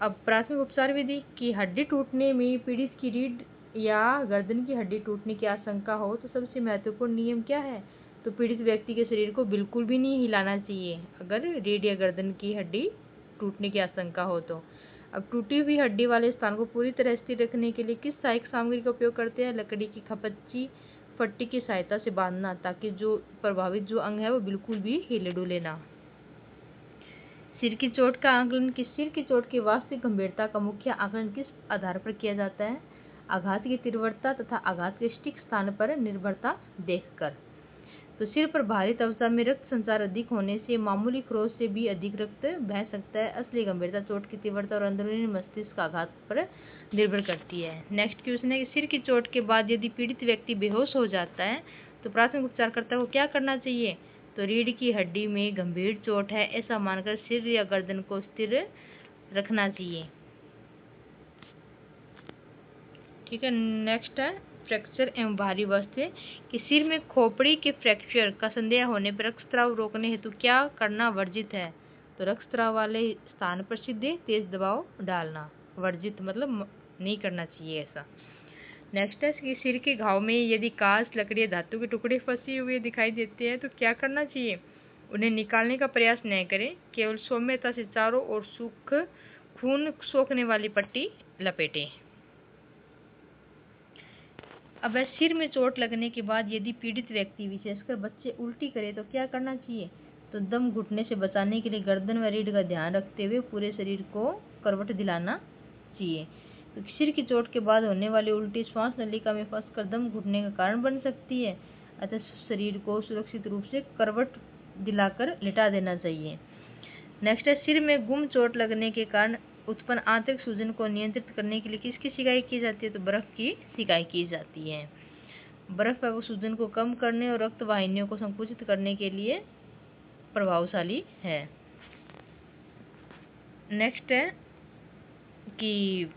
अब प्राथमिक उपचार विधि की हड्डी टूटने में पीड़ित की रीढ़ या गर्दन की हड्डी टूटने की आशंका हो तो सबसे महत्वपूर्ण नियम क्या है? तो पीड़ित व्यक्ति के शरीर को बिल्कुल भी नहीं हिलाना चाहिए अगर रीढ़ या गर्दन की हड्डी टूटने की आशंका हो तो। अब टूटी हुई हड्डी वाले स्थान को पूरी तरह स्थिर रखने के लिए किस सहायक सामग्री का उपयोग करते हैं? लकड़ी की खपच्ची पट्टी की सहायता से बांधना, ताकि जो प्रभावित जो अंग है वो बिल्कुल भी हिले डुले ना। सिर की चोट का आकलन कि सिर की चोट की वास्तविक गंभीरता का मुख्य आकलन किस आधार पर किया जाता है? आघात की तीव्रता तथा आघात के सटीक स्थान पर निर्भरता देखकर। तो सिर पर भारी त्वचा में रक्त संचार अधिक होने से मामूली खरोंच से भी अधिक रक्त बह सकता है। असली गंभीरता चोट की तीव्रता और अंदरूनी मस्तिष्क आघात पर निर्भर करती है। नेक्स्ट क्वेश्चन है कि सिर की चोट के बाद यदि पीड़ित व्यक्ति बेहोश हो जाता है तो प्राथमिक उपचारकर्ता को क्या करना चाहिए? तो रीढ़ की हड्डी में गंभीर चोट है ऐसा मानकर सिर या गर्दन को स्थिर रखना चाहिए। ठीक है, नेक्स्ट है फ्रैक्चर एवं भारी वस्तुएं कि सिर में खोपड़ी के फ्रैक्चर का संदेह होने पर रक्तस्राव रोकने हेतु क्या करना वर्जित है? तो रक्तस्राव वाले स्थान पर सीधे तेज दबाव डालना वर्जित, मतलब नहीं करना चाहिए ऐसा। नेक्स्ट है कि सिर के घाव में यदि कांच, लकड़ी या धातु के टुकड़े फंसे हुए दिखाई देते हैं तो क्या करना चाहिए? उन्हें निकालने का प्रयास न करें, केवल सौम्यता से चारों ओर खून सोखने वाली पट्टी लपेटें। अब सिर में चोट लगने के बाद यदि पीड़ित व्यक्ति विशेषकर बच्चे उल्टी करे तो क्या करना चाहिए? तो दम घुटने से बचाने के लिए गर्दन व रीढ़ का ध्यान रखते हुए पूरे शरीर को करवट दिलाना चाहिए। तो सिर की चोट के बाद होने वाली उल्टी श्वास नलिका में फंसकर दम घुटने का कारण बन सकती है, अतः शरीर को सुरक्षित रूप से करवट दिलाकर लिटा देना चाहिए। नेक्स्ट है सिर में गुम चोट लगने के कारण उत्पन्न आंतरिक सूजन को नियंत्रित करने के लिए किसकी सिकाई की जाती है? तो बर्फ की सिकाई की जाती है। बर्फ है वो सूजन को कम करने और रक्त वाहिनियों को संकुचित करने के लिए प्रभावशाली है। नेक्स्ट है कि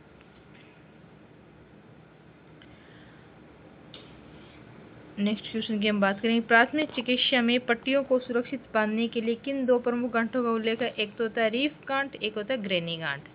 नेक्स्ट क्वेश्चन की हम बात करेंगे, प्राथमिक चिकित्सा में पट्टियों को सुरक्षित बांधने के लिए किन दो प्रमुख गांठों का उल्लेख है? एक तो होता है रीफ गांठ, एक होता है ग्रेनी गांठ।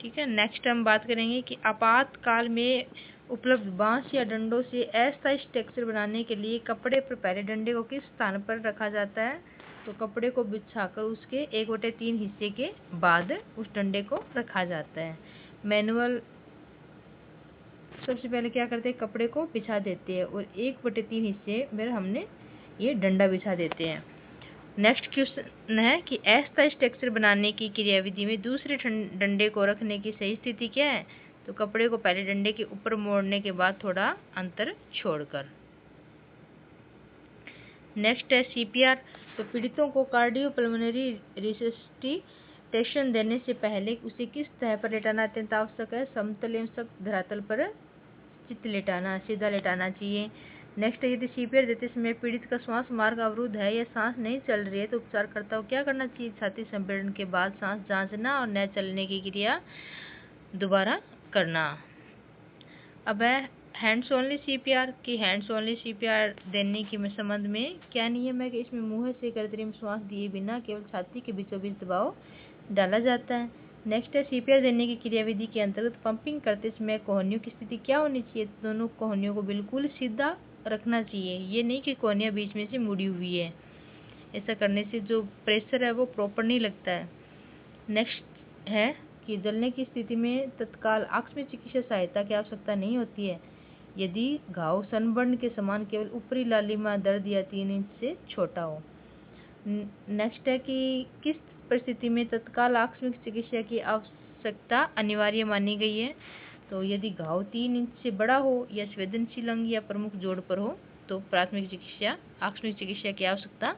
ठीक है, नेक्स्ट हम बात करेंगे कि आपातकाल में उपलब्ध बांस या डंडों से अस्थायी स्ट्रक्चर बनाने के लिए कपड़े पर पहले डंडे को किस स्थान पर रखा जाता है? तो कपड़े को बिछाकर उसके 1/3 हिस्से के बाद उस डंडे को रखा जाता है। मैनुअल सबसे पहले क्या करते हैं, कपड़े को बिछा देते हैं और 1/3 हिस्से में हमने ये डंडा बिछा देते हैं। नेक्स्ट क्वेश्चन है कि अस्थायी स्ट्रक्चर बनाने की क्रियाविधि में दूसरे डंडे को रखने की सही स्थिति क्या है? तो कपड़े को पहले डंडे के ऊपर मोड़ने के बाद थोड़ा अंतर छोड़कर। नेक्स्ट है सीपीआर। तो पीड़ितों को कार्डियोपल्मोनरी रिसस्टिटेशन देने से पहले उसे किस तरह पर लेटाना अत्यंत आवश्यक है? समतल एवं सख्त धरातल पर चित लेटाना, सीधा लेटाना चाहिए। नेक्स्ट है यदि सीपीआर देते समय पीड़ित का श्वास मार्ग अवरुद्ध है या सांस नहीं चल रही है तो उपचारकर्ता को क्या करना चाहिए? छाती संपीड़न के बाद सांस जांचना और न चलने की क्रिया दोबारा करना। अब है हैंड्स ओनली सीपीआर की हैंड्स ओनली सीपीआर देने के संबंध में क्या नियम है? कि इसमें मुंह से कृत्रिम श्वास दिए बिना केवल छाती के बीचों बीच दबाव डाला जाता है। नेक्स्ट है सीपीआर देने की क्रियाविधि के अंतर्गत पंपिंग करते समय कोहनियों की स्थिति क्या होनी चाहिए? दोनों कोहनियों को बिल्कुल सीधा रखना चाहिए, ये नहीं कि कोहनियाँ बीच में से मुड़ी हुई है। ऐसा करने से जो प्रेशर है वो प्रॉपर नहीं लगता है। नेक्स्ट है कि जलने की स्थिति में तत्काल आकस्मिक चिकित्सा सहायता की आवश्यकता नहीं होती है यदि घाव सनबर्न के समान केवल ऊपरी लालिमा दर्द या 3 इंच से छोटा हो। नेक्स्ट है कि किस परिस्थिति में तत्काल आकस्मिक चिकित्सा की आवश्यकता अनिवार्य मानी गई है? तो यदि घाव 3 इंच से बड़ा हो या संवेदनशील अंग या प्रमुख जोड़ पर हो तो प्राथमिक चिकित्सा आकस्मिक चिकित्सा की आवश्यकता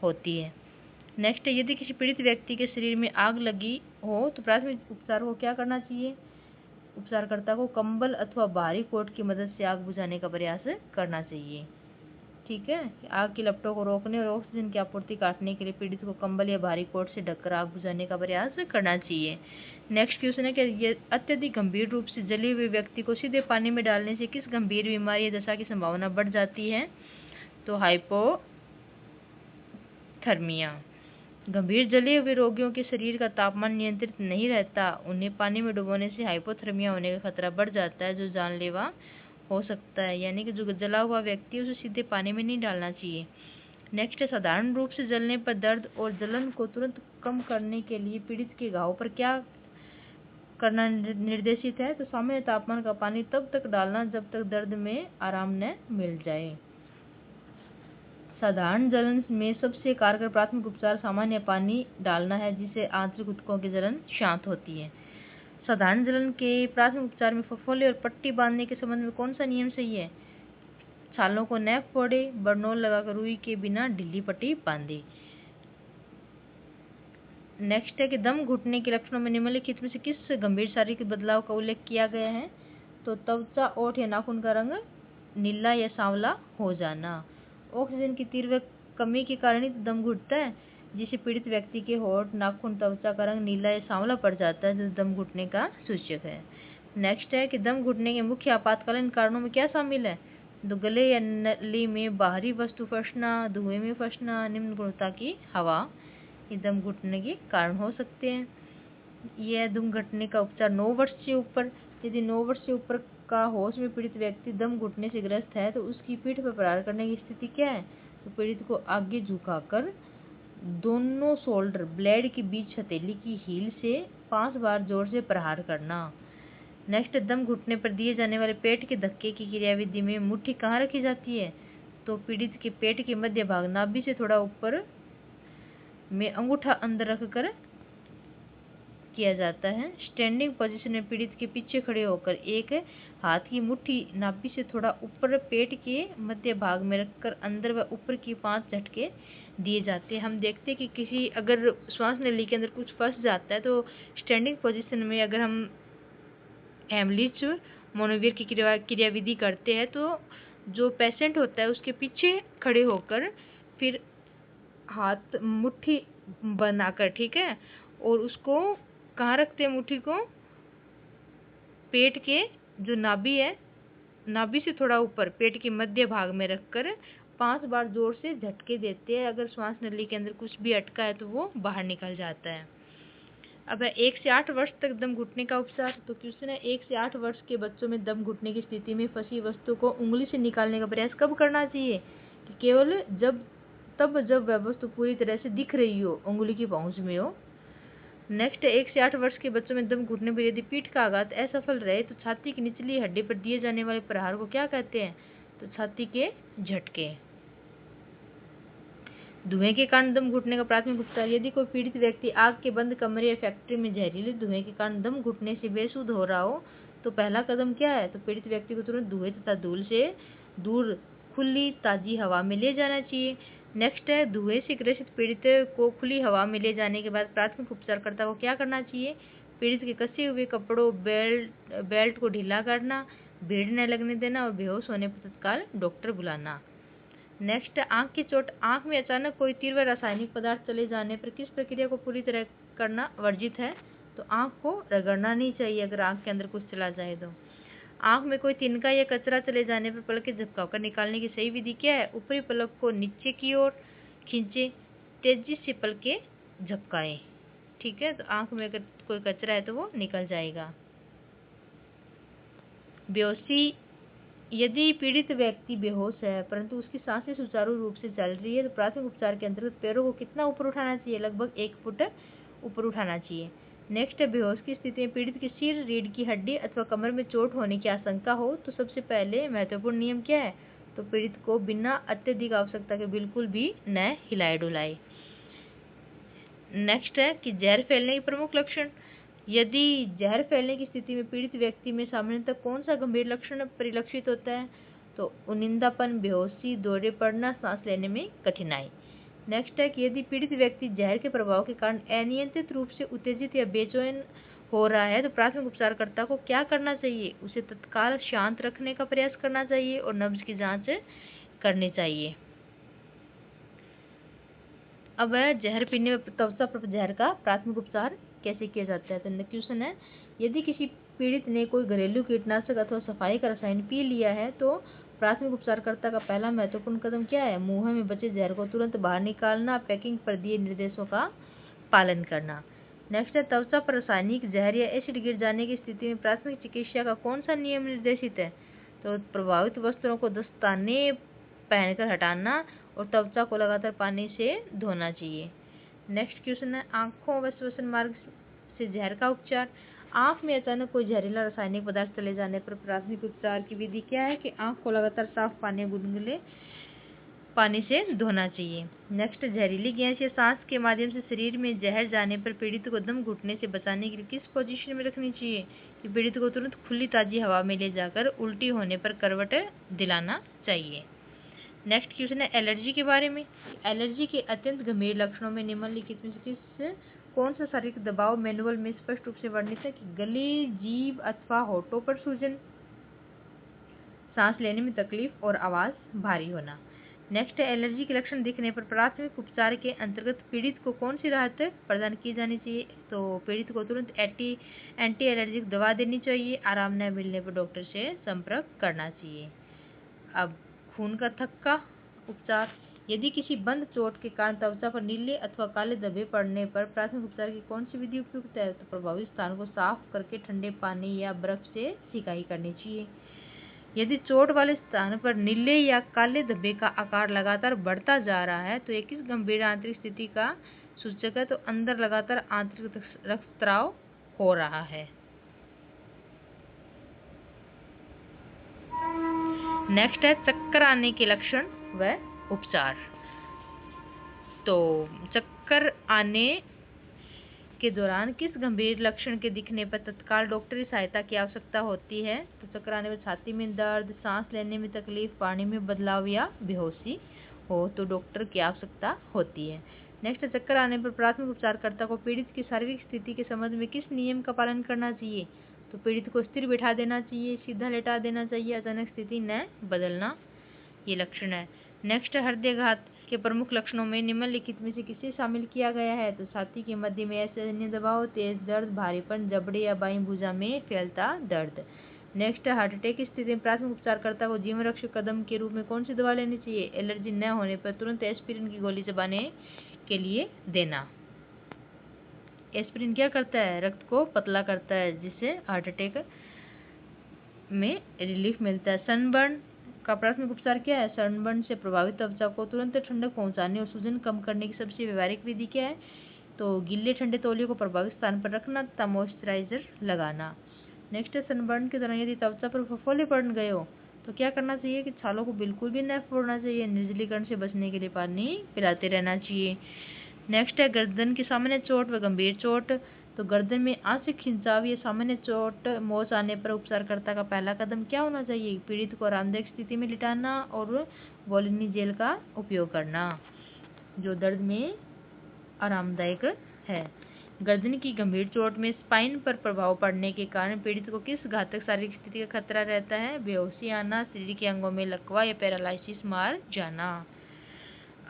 होती है। नेक्स्ट है यदि किसी पीड़ित व्यक्ति के शरीर में आग लगी हो तो प्राथमिक उपचार को क्या करना चाहिए? उपचारकर्ता को कंबल अथवा बाहरी कोट की मदद से आग बुझाने का प्रयास करना चाहिए। ठीक है, आग की लपटों को रोकने और ऑक्सीजन की आपूर्ति काटने के लिए पीड़ित को कंबल या भारी कोट से ढककर आग बुझाने का प्रयास करना चाहिए। नेक्स्ट क्वेश्चन है कि ये अत्यधिक गंभीर रूप से जले हुए व्यक्ति को सीधे पानी में डालने से किस गंभीर बीमारी या दशा की संभावना बढ़ जाती है? तो हाइपोथर्मिया। गंभीर जले हुए रोगियों के शरीर का तापमान नियंत्रित नहीं रहता, उन्हें पानी में डुबोने से हाइपोथर्मिया होने का खतरा बढ़ जाता है, जो जानलेवा हो सकता है। यानी कि जो जला हुआ व्यक्ति उसे सीधे पानी में नहीं डालना चाहिए। नेक्स्ट है, साधारण रूप से जलने पर दर्द और जलन को तुरंत कम करने के लिए पीड़ित के घाव पर क्या करना निर्देशित है? तो सामान्य तापमान का पानी तब तक डालना जब तक दर्द में आराम न मिल जाए। साधारण जलन में सबसे कारगर प्राथमिक उपचार सामान्य पानी डालना है, जिससे आंतरिक ऊतकों की जलन शांत होती है। साधारण जलन के प्राथमिक उपचार में फफोले और पट्टी बांधने के संबंध में कौन सा नियम सही है? छालों को न फोड़े, बरनोल लगाकर रुई के बिना ढीली पट्टी बांधे। नेक्स्ट है कि दम घुटने के लक्षणों में निम्नलिखित में से किस गंभीर शारीरिक बदलाव का उल्लेख किया गया है? तो त्वचा, ओठ या नाखून का रंग नीला या सांवला हो जाना। ऑक्सीजन की तीव्र कमी के कारण ही दम घुटता है, जिससे पीड़ित व्यक्ति के होठ, नाखून, त्वचा का रंग नीला या सांवला पड़ जाता है, जो दम घुटने का सूचक है। नेक्स्ट है कि दम घुटने के मुख्य आपातकालीन कारणों में क्या शामिल है? तो गले या नली में बाहरी वस्तु फंसना, धुएं में फंसना, निम्न गुणवत्ता की हवा, ये दम घुटने के कारण हो सकते हैं। यह दम घुटने का उपचार 9 वर्ष से ऊपर, यदि 9 वर्ष से ऊपर का होश में पीड़ित व्यक्ति दम घुटने से ग्रस्त है तो उसकी पीठ पर प्रहार करने की स्थिति क्या है? तो पीड़ित को आगे झुकाकर दोनों शोल्डर ब्लेड के बीच हथेली की हील से 5 बार जोर से प्रहार करना। नेक्स्ट, दम घुटने पर दिए जाने वाले पेट के धक्के की क्रियाविधि में मुट्ठी कहाँ रखी जाती है? तो पीड़ित के पेट के मध्य भाग, नाभि से थोड़ा ऊपर में अंगूठा अंदर रखकर किया जाता है। स्टैंडिंग पोजीशन में पीड़ित के पीछे खड़े होकर एक हाथ की मुट्ठी नाभि से थोड़ा ऊपर पेट के मध्य भाग में रखकर अंदर व ऊपर की 5 झटके दिए जाते हैं। हम देखते हैं कि किसी अगर श्वास नली के अंदर कुछ फंस जाता है तो स्टैंडिंग पोजीशन में अगर हम हेमलिच मनोवीर की क्रियाविधि करते हैं तो जो पेशेंट होता है उसके पीछे खड़े होकर फिर हाथ मुट्ठी बनाकर, ठीक है, और उसको कहाँ रखते हैं? मुट्ठी को पेट के जो नाभि है, नाभि से थोड़ा ऊपर पेट के मध्य भाग में रखकर 5 बार जोर से झटके देते हैं। अगर श्वास नली के अंदर कुछ भी अटका है तो वो बाहर निकल जाता है। अब 1 से 8 वर्ष तक दम घुटने का उपचार। तो क्वेश्चन है, 1 से 8 वर्ष के बच्चों में दम घुटने की स्थिति में फंसी वस्तु को उंगली से निकालने का प्रयास कब करना चाहिए? कि केवल जब वह वस्तु पूरी तरह से दिख रही हो, उंगली की पहुंच में हो। नेक्स्ट, 1 से 8 वर्ष के बच्चों में दम घुटने पर यदि पीठ का आघात असफल रहे तो छाती की निचली हड्डी पर दिए जाने वाले प्रहार को क्या कहते हैं? तो छाती के झटके। धुएं के कारण दम घुटने का प्राथमिक उपचार। यदि कोई पीड़ित व्यक्ति आग के बंद कमरे या फैक्ट्री में जहरीले धुएं के कारण दम घुटने से बेसुध हो रहा हो तो पहला कदम क्या है? तो पीड़ित व्यक्ति को तुरंत धुएं तथा धूल से दूर खुली ताजी हवा में ले जाना चाहिए। नेक्स्ट है, धुएं से ग्रसित पीड़ित को खुली हवा में ले जाने के बाद प्राथमिक उपचारकर्ता को क्या करना चाहिए? पीड़ित के कसे हुए कपड़ों, बेल्ट को ढीला करना, भीड़ न लगने देना और बेहोश होने पर तत्काल डॉक्टर बुलाना। नेक्स्ट, आंख की चोट। आंख में अचानक कोई तीव्र रासायनिक पदार्थ चले जाने पर किस प्रक्रिया को पूरी तरह करना वर्जित है? तो आंख को रगड़ना नहीं चाहिए अगर आंख के अंदर कुछ चला जाए तो। आंख में कोई तिनका या कचरा चले जाने पर पलकें झपकाकर निकालने की सही विधि क्या है? ऊपरी पलक को नीचे की ओर खींचे, तेजी से पलकें झपकाएं, ठीक है। तो आंख में अगर कोई कचरा है तो वो निकल जाएगा। बेहोशी। यदि पीड़ित व्यक्ति बेहोश है परंतु उसकी सांसें सुचारू रूप से चल रही है तो प्राथमिक उपचार के अंतर्गत पैरों को कितना ऊपर उठाना चाहिए? लगभग 1 फुट ऊपर उठाना चाहिए। नेक्स्ट, बेहोश की स्थिति में पीड़ित की सिर, रीढ़ की हड्डी अथवा कमर में चोट होने की आशंका हो तो सबसे पहले महत्वपूर्ण नियम क्या है? तो पीड़ित को बिना अत्यधिक आवश्यकता के बिल्कुल भी न हिलाए डुलाए। नेक्स्ट है कि जहर फैलने के प्रमुख लक्षण। यदि जहर फैलने की स्थिति में पीड़ित व्यक्ति में सामान्यतः कौन सा गंभीर लक्षण परिलक्षित होता है? तो उनिंदापन, बेहोशी, दौरे पड़ना, सांस लेने में कठिनाई। नेक्स्ट है कि यदि पीड़ित व्यक्ति जहर के प्रभाव के कारण अनियंत्रित रूप से उत्तेजित या बेचैन हो रहा है तो प्राथमिक उपचारकर्ता को क्या करना चाहिए? उसे तत्काल शांत रखने का प्रयास करना चाहिए और नब्ज की जांच करनी चाहिए। अब जहर पीने में त्वचा पर जहर का प्राथमिक उपचार कैसे किया जाता है? तो क्वेश्चन है, यदि किसी पीड़ित ने कोई घरेलू कीटनाशक अथवा सफाई का रसायन पी लिया है तो प्राथमिक उपचारकर्ता का पहला महत्वपूर्ण कदम क्या है? मुंह में बचे जहर को तुरंत बाहर निकालना, पैकिंग पर दिए निर्देशों का पालन करना। नेक्स्ट है, त्वचा पर रासायनिक जहर या एसिड गिर जाने की स्थिति में प्राथमिक चिकित्सा का कौन सा नियम निर्देशित है? तो प्रभावित वस्त्रों को दस्ताने पहनकर हटाना और त्वचा को लगातार पानी से धोना चाहिए। नेक्स्ट क्वेश्चन है, आंखों व श्वसन मार्ग से जहर का उपचार। आंख में अचानक कोई जहरीला रासायनिक पदार्थ चले जाने पर प्राथमिक उपचार की विधि क्या है? कि आंख को लगातार साफ पानी गुनगुने पानी से धोना चाहिए। नेक्स्ट, जहरीली गैस या सांस के माध्यम से शरीर में जहर जाने पर पीड़ित को दम घुटने से बचाने के लिए किस पोजीशन में रखनी चाहिए? कि पीड़ित को तुरंत खुली ताजी हवा में ले जाकर उल्टी होने पर करवट दिलाना चाहिए। नेक्स्ट क्वेश्चन है, एलर्जी के बारे में। एलर्जी के अत्यंत गंभीर लक्षणों में निम्नलिखित में से कौन सा शारीरिक दबाव मैनुअल में स्पष्ट रूप से वर्णित है? कि गले, जीभ अथवा होठों पर सूजन, सांस लेने में तकलीफ और आवाज भारी होना। नेक्स्ट, एलर्जी के लक्षण दिखने पर प्राथमिक उपचार के अंतर्गत पीड़ित को कौन सी राहत प्रदान की जानी चाहिए? तो पीड़ित को तुरंत एंटी एलर्जिक दवा देनी चाहिए। आराम न मिलने पर डॉक्टर से संपर्क करना चाहिए। अब खून का थक्का उपचार। यदि किसी बंद चोट के कारण त्वचा पर नीले अथवा काले धब्बे पड़ने पर प्राथमिक उपचार की कौन सी विधि उपयुक्त है? तो प्रभावित स्थान को साफ करके ठंडे पानी या बर्फ से सिकाई करनी चाहिए। यदि चोट वाले स्थान पर नीले या काले धब्बे का आकार लगातार बढ़ता जा रहा है तो एक किस गंभीर आंतरिक स्थिति का सूचक है? तो अंदर लगातार आंतरिक रक्तस्राव हो रहा है। नेक्स्ट है, चक्कर आने के लक्षण व उपचार। तो चक्कर आने के दौरान किस गंभीर लक्षण के दिखने पर तत्काल डॉक्टरी सहायता की आवश्यकता होती है? तो चक्कर आने पर छाती में दर्द, सांस लेने में तकलीफ, पानी में बदलाव या बेहोशी हो तो डॉक्टर की आवश्यकता होती है। नेक्स्ट, चक्कर आने पर प्राथमिक उपचारकर्ता को पीड़ित की शारीरिक स्थिति के संबंध में किस नियम का पालन करना चाहिए? तो पीड़ित को स्थिर बैठा देना चाहिए, सीधा लेटा देना चाहिए, अचानक स्थिति न बदलना, ये लक्षण है। नेक्स्ट, हृदयघात के प्रमुख लक्षणों में निम्नलिखित में से किसे शामिल किया गया है? तो छाती के मध्य में असहनीय दबाव, तेज दर्द, भारीपन, जबड़े या बाईं भुजा में फैलता दर्द। नेक्स्ट, हार्ट अटैक की स्थिति में प्राथमिक उपचारकर्ता को जीवन रक्षक कदम के रूप में कौन सी दवा लेनी चाहिए? एलर्जी न होने पर तुरंत एस्पिरिन की गोली चबाने के लिए देना। एस्पिरिन क्या करता है? रक्त को पतला करता है जिससे हार्ट अटैक में रिलीफ मिलता है। सनबर्न का प्राथमिक उपचार क्या है? सनबर्न से प्रभावित त्वचा को तुरंत ठंडक पहुंचाने और सूजन कम करने की सबसे व्यवहारिक विधि क्या है? तो गीले ठंडे तौलिए को प्रभावित स्थान पर रखना तथा मॉइस्चराइजर लगाना। नेक्स्ट है, सनबर्न के दौरान यदि त्वचा पर फफोले पड़ गए हो तो क्या करना चाहिए? कि छालों को बिल्कुल भी न फोड़ना चाहिए, निर्जलीकरण से बचने के लिए पानी पिलाते रहना चाहिए। नेक्स्ट है, गर्दन की सामान्य चोट व गंभीर चोट। तो गर्दन में आंशिक खिंचाव या सामान्य चोट मोच आने पर उपचारकर्ता का पहला कदम क्या होना चाहिए? पीड़ित को आरामदायक स्थिति में लिटाना और वोलिनी जेल का उपयोग करना जो दर्द में आरामदायक है। गर्दन की गंभीर चोट में स्पाइन पर प्रभाव पड़ने के कारण पीड़ित को किस घातक शारीरिक स्थिति का खतरा रहता है? बेहोशी आना, शरीर के अंगों में लकवा या पैरालिसिस मार जाना।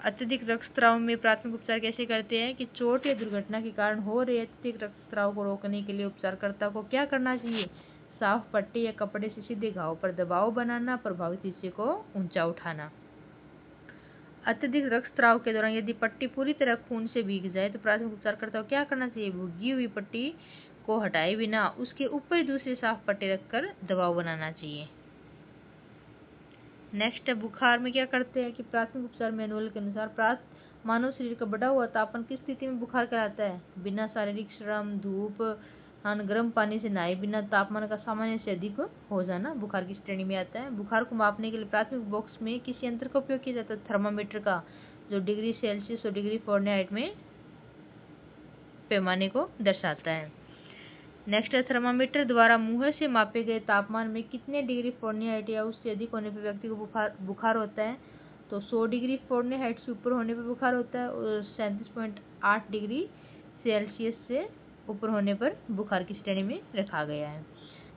अत्यधिक रक्तस्राव में प्राथमिक उपचार कैसे करते हैं? कि चोट या दुर्घटना के कारण हो रहे अत्यधिक रक्तस्राव को रोकने के लिए उपचारकर्ता को क्या करना चाहिए? साफ पट्टी या कपड़े से सीधे घाव पर दबाव बनाना, प्रभावित हिस्से को ऊंचा उठाना। अत्यधिक रक्तस्राव के दौरान यदि पट्टी पूरी तरह खून से भीग जाए तो प्राथमिक उपचारकर्ता को क्या करना चाहिए? भीगी हुई पट्टी को हटाए बिना उसके ऊपर दूसरी साफ पट्टी रखकर दबाव बनाना चाहिए। नेक्स्ट है, बुखार में क्या करते हैं? कि प्राथमिक उपचार मैनुअल के अनुसार मानव शरीर का बढ़ा हुआ तापमान किस स्थिति में बुखार कहलाता है? बिना शारीरिक श्रम, धूप, गर्म पानी से नहाए बिना तापमान का सामान्य से अधिक हो जाना बुखार की श्रेणी में आता है। बुखार को मापने के लिए प्राथमिक बॉक्स में किस यंत्र का उपयोग किया जाता है? थर्मामीटर का, जो डिग्री सेल्सियस और डिग्री फ़ारेनहाइट में पैमाने को दर्शाता है। नेक्स्ट है, थर्मामीटर द्वारा मुंह से मापे गए तापमान में कितने डिग्री फ़ारेनहाइट या उससे अधिक होने पर व्यक्ति को बुखार होता है? तो 100 डिग्री फ़ारेनहाइट से ऊपर होने पर बुखार होता है और 37.8 डिग्री सेल्सियस से ऊपर होने पर बुखार की श्रेणी में रखा गया है।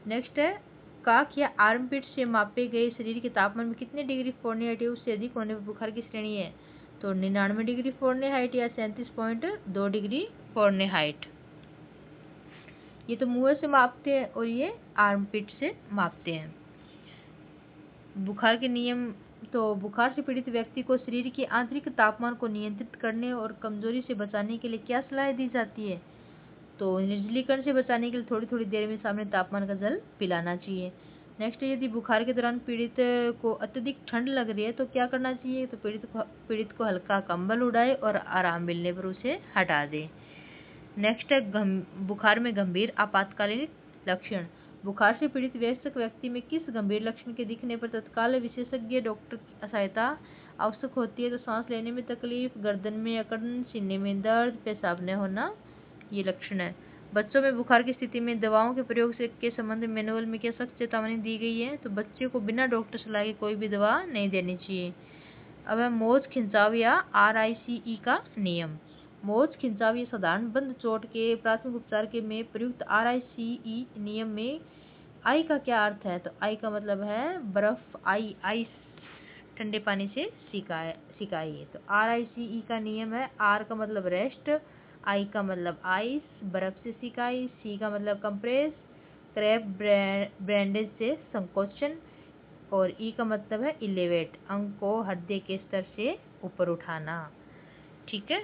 नेक्स्ट है, काख या आर्मपिट से मापे गए शरीर के तापमान में कितने डिग्री फ़ारेनहाइट उससे अधिक होने पर बुखार की श्रेणी है? तो 99 डिग्री फ़ारेनहाइट या 37.2 डिग्री फ़ारेनहाइट। ये तो मुंह से मापते हैं और ये आर्मपिट से मापते हैं। बुखार के नियम, तो बुखार से पीड़ित व्यक्ति को शरीर के आंतरिक तापमान को नियंत्रित करने और कमजोरी से बचाने के लिए क्या सलाह दी जाती है? तो निर्जलीकरण से बचाने के लिए थोड़ी थोड़ी देर में सामान्य तापमान का जल पिलाना चाहिए। नेक्स्ट, यदि बुखार के दौरान पीड़ित को अत्यधिक ठंड लग रही है तो क्या करना चाहिए? तो पीड़ित को हल्का कंबल उड़ाए और आराम मिलने पर उसे हटा दे। नेक्स्ट है, बुखार में गंभीर आपातकालीन लक्षण। बुखार से पीड़ित वयस्क व्यक्ति में किस गंभीर लक्षण के दिखने पर तत्काल विशेषज्ञ डॉक्टर की सहायता आवश्यक होती है? तो सांस लेने में तकलीफ, गर्दन में अकड़न, सीने में दर्द, पेशाब न होना, ये लक्षण है। बच्चों में बुखार की स्थिति में दवाओं के प्रयोग से के संबंध में मैनुअल में क्या सख्त चेतावनी दी गई है? तो बच्चे को बिना डॉक्टर सलाह के कोई भी दवा नहीं देनी चाहिए। अब है मोच खिंचाव या RICE का नियम। मोच खिंचाव या साधारण बंद चोट के प्राथमिक उपचार के में प्रयुक्त RICE नियम में आई का क्या अर्थ है? तो आई का मतलब है बर्फ, आइस, ठंडे पानी से सिकाई। तो RICE का नियम है, R का मतलब रेस्ट, आई का मतलब आइस, बर्फ से सिकाई, सी का मतलब कंप्रेस, क्रैप बैंडेज से संकोचन, और ई का मतलब है इलेवेट, अंग को हृदय के स्तर से ऊपर उठाना। ठीक है।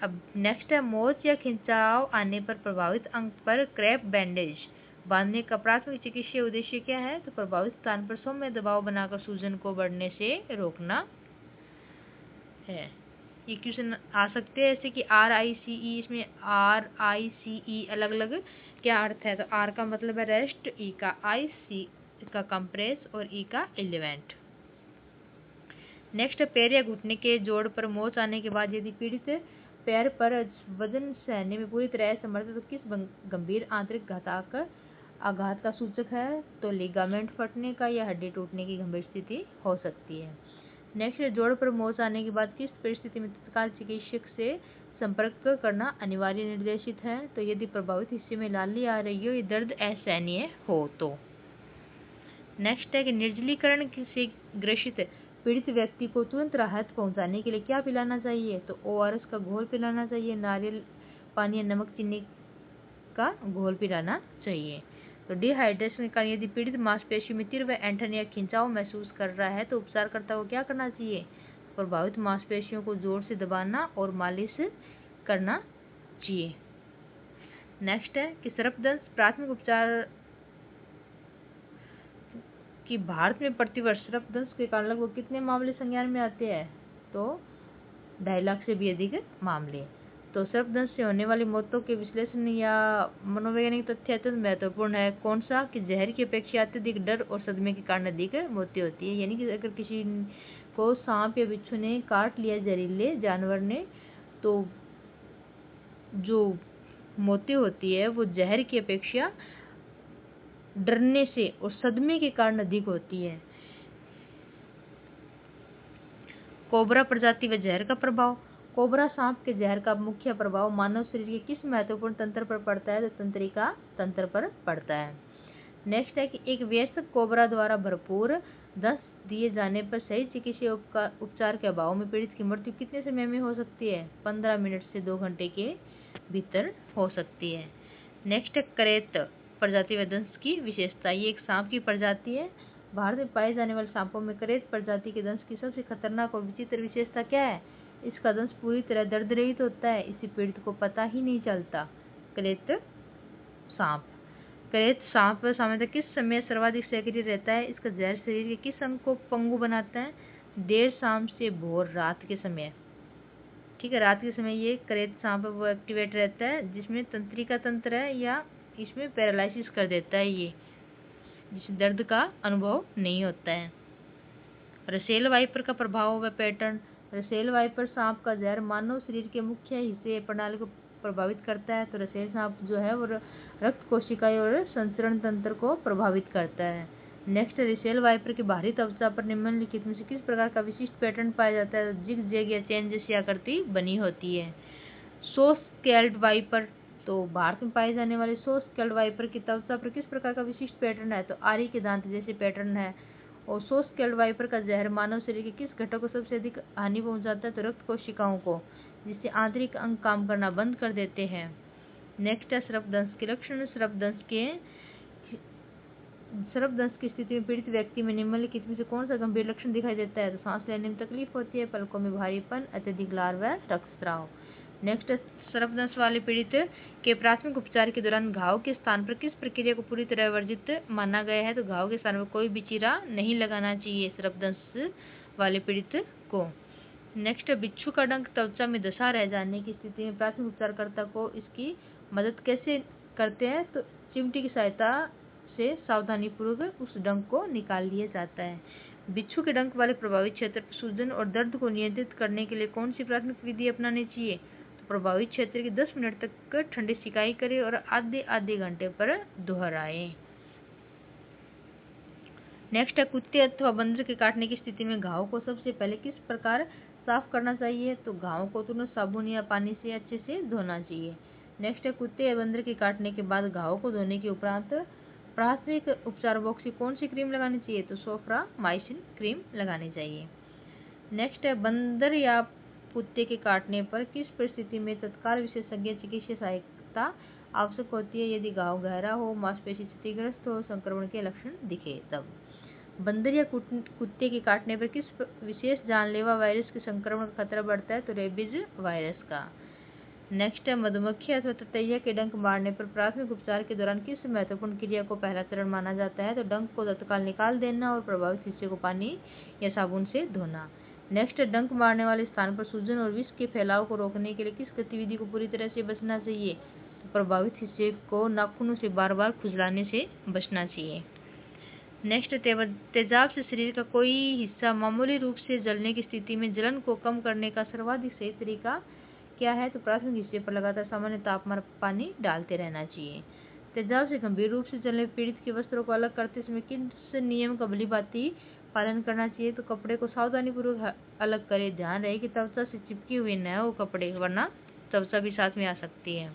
अब नेक्स्ट है, मोच या खिंचाव आने पर प्रभावित अंग पर क्रैप बैंडेज बांधने का प्राथमिक चिकित्सीय उद्देश्य क्या है? तो प्रभावित स्थान पर सौम्य दबाव बनाकर सूजन को बढ़ने से रोकना है। ये क्वेश्चन आ सकते हैं ऐसे कि RICE, इसमें RICE अलग अलग क्या अर्थ है? तो R का मतलब है रेस्ट, E का आइस, C का कंप्रेस और E का एलिवेंट। नेक्स्ट, पैर या घुटने के जोड़ पर मोच आने के बाद यदि पीड़ित पैर पर वजन सहने में पूरी तरह समर्थ है तो किस गंभीर आंतरिक आघात का सूचक है? तो लिगामेंट फटने का या हड्डी टूटने की गंभीर स्थिति हो सकती है। नेक्स्ट, जोड़ पर मोच आने के बाद किस परिस्थिति में तत्काल चिकित्सक से संपर्क करना अनिवार्य निर्देशित है? तो यदि प्रभावित हिस्से में लाली आ रही हो, ये दर्द असहनीय हो तो। नेक्स्ट है कि निर्जलीकरण से ग्रसित पीड़ित व्यक्ति को तुरंत राहत पहुंचाने के लिए क्या पिलाना चाहिए? तो ORS का घोल पिलाना चाहिए, नारियल पानी या नमक चीनी का घोल पिलाना चाहिए। तो डिहाइड्रेशन का यदि पीड़ित मांसपेशियों में तीव्र ऐंठन या खिंचाव महसूस कर रहा है तो उपचारकर्ता को क्या करना चाहिए? प्रभावित मांसपेशियों को जोर से दबाना और मालिश करना चाहिए। नेक्स्ट है कि सर्पदंश प्राथमिक उपचार कि भारत में प्रतिवर्ष सर्पदंश के कारण लगभग कितने मामले संज्ञान में आते हैं? तो 2.5 लाख से भी अधिक मामले। तो सर्पदंश से होने वाली मौतों के विश्लेषण या मनोवैज्ञानिक तथ्य अत्यंत महत्वपूर्ण है। कौन सा? कि जहर की अपेक्षा अत्यधिक डर और सदमे के कारण अधिक मौतें होती है। यानी कि अगर किसी को सांप या बिच्छू ने काट लिया जहरीले जानवर ने, तो जो मौतें होती है वो जहर की अपेक्षा डरने से और सदमे के कारण अधिक होती है। कोबरा प्रजाति व जहर का प्रभाव। कोबरा सांप के जहर का मुख्य प्रभाव मानव शरीर के किस महत्वपूर्ण तंत्र पर पड़ता है? तो तंत्रिका तंत्र पर पड़ता है। नेक्स्ट है कि एक वयस्क कोबरा द्वारा भरपूर दंश दिए जाने पर सही चिकित्सीय उपचार के अभाव में पीड़ित की मृत्यु कितने समय में हो सकती है? 15 मिनट से 2 घंटे के भीतर हो सकती है। नेक्स्ट है करेत प्रजाति व दंश की विशेषता। ये एक सांप की प्रजाति है। भारत में पाए जाने वाले सांपों में करेत प्रजाति के दंश की सबसे खतरनाक और विचित्र विशेषता क्या है? इसका दंश पूरी तरह दर्द रहित होता है, इससे पीड़ित को पता ही नहीं चलता। करेत सांप सामान्यतः किस समय सर्वाधिक सक्रिय रहता है? इसका जहर शरीर के किस अंग को पंगु बनाता है? देर शाम से भोर रात के समय। ठीक है, रात के समय ये करेत सांप वो एक्टिवेट रहता है, जिसमें तंत्रिका तंत्र है या इसमें पैरालिसिस कर देता है ये, जिसमें दर्द का अनुभव नहीं होता है। रसेल वाइपर का प्रभाव व पैटर्न। रसेल वाइपर सांप का जहर मानव शरीर के मुख्य हिस्से प्रणाली को प्रभावित करता है। तो रसेल सांप जो है वो रक्त कोशिकाएं और संचरण तंत्र को प्रभावित करता है। नेक्स्ट, रसेल वाइपर की बाहरी त्वचा पर निम्नलिखित में से किस प्रकार का विशिष्ट पैटर्न पाया जाता है? जिग जैग या चेन जैसी आकृति बनी होती है। सो स्केल्ड वाइपर तो भारत में पाए जाने वाले 100 स्केल्ड वाइपर की त्वचा पर किस प्रकार का विशिष्ट पैटर्न है? तो आरी के दांत जैसे पैटर्न है। और 100 स्केल्ड वाइपर का जहर मानव शरीर के किस घटक को सबसे अधिक हानि पहुंचाता है? तो रक्त कोशिकाओं को, जिससे आंतरिक अंग काम करना बंद कर देते हैं। नेक्स्ट है सर्पदंश के लक्षण। सर्पदंश की स्थिति में पीड़ित व्यक्ति में निम्नलिखित में से कौन सा गंभीर लक्षण दिखाई देता है? तो सांस लेने में तकलीफ होती है, पलकों में भारीपन, अत्यधिक लार व रक्तस्राव। नेक्स्ट है सर्पदंश वाले पीड़ित के प्राथमिक उपचार के दौरान घाव के स्थान पर किस प्रक्रिया को पूरी तरह वर्जित माना गया है? तो घाव के स्थान पर कोई भी चीरा नहीं लगाना चाहिए सर्पदंश वाले पीड़ित को। नेक्स्ट है बिच्छू का डंक त्वचा में धंसा रह जाने की स्थिति में प्राथमिक उपचारकर्ता को इसकी मदद कैसे करते हैं? तो चिमटी की सहायता से सावधानी पूर्वक उस डंक को निकाल लिया जाता है। बिच्छू के डंक वाले प्रभावित क्षेत्र पर सूजन और दर्द को नियंत्रित करने के लिए कौन सी प्राथमिक विधि अपनानी चाहिए? तो प्रभावित क्षेत्र की 10 मिनट तक ठंडी सिकाई करें और आधे घंटे पर दोहराएं। नेक्स्ट है कुत्ते अथवा बंदर के काटने की स्थिति में घाव को सबसे पहले किस प्रकार साफ करना चाहिए? तो घाव को तुरंत साबुन या पानी से अच्छे से धोना चाहिए। नेक्स्ट है कुत्ते या बंदर के काटने के बाद घाव को धोने के उपरांत प्राथमिक उपचार बॉक्स की कौन सी क्रीम लगानी चाहिए? तो सोफ्रामाइसिन क्रीम लगानी चाहिए। नेक्स्ट है बंदर या कुत्ते के काटने पर किस परिस्थिति में तत्काल विशेषज्ञ चिकित्सा सहायता आवश्यक होती है? यदि घाव गहरा हो, मांसपेशी क्षतिग्रस्त हो, संक्रमण के लक्षण दिखे तब। बंदर या कुत्ते के काटने पर किस विशेष जानलेवा वायरस के संक्रमण का खतरा बढ़ता है? तो रेबीज वायरस का। नेक्स्ट है मधुमक्खी अथवा ततैया के डंक मारने पर प्राथमिक उपचार के दौरान किस महत्वपूर्ण क्रिया को पहला चरण माना जाता है? तो डंक को तत्काल निकाल देना और प्रभावित हिस्से को पानी या साबुन से धोना। नेक्स्ट है डंक मारने वाले स्थान पर सूजन और विष के फैलाव को रोकने के लिए किस गतिविधि को पूरी तरह से बचना चाहिए? तो प्रभावित हिस्से को नाखूनों से बार बार खुजलाने से बचना चाहिए। नेक्स्ट तेजाब से शरीर का कोई हिस्सा मामूली रूप से जलने की स्थिति में जलन को कम करने का सर्वाधिक सही तरीका क्या है? तो प्राथमिक हिस्से पर लगातार सामान्य तापमान पानी डालते रहना चाहिए। तेजाब से गंभीर रूप से जलने पीड़ित के वस्त्रों को अलग करते समय किस नियम का भलीभांति पालन करना चाहिए? तो कपड़े को सावधानीपूर्वक अलग करें। ध्यान रहे कि त्वचा से चिपकी हुई न हो कपड़े, वरना त्वचा भी साथ में आ सकती है।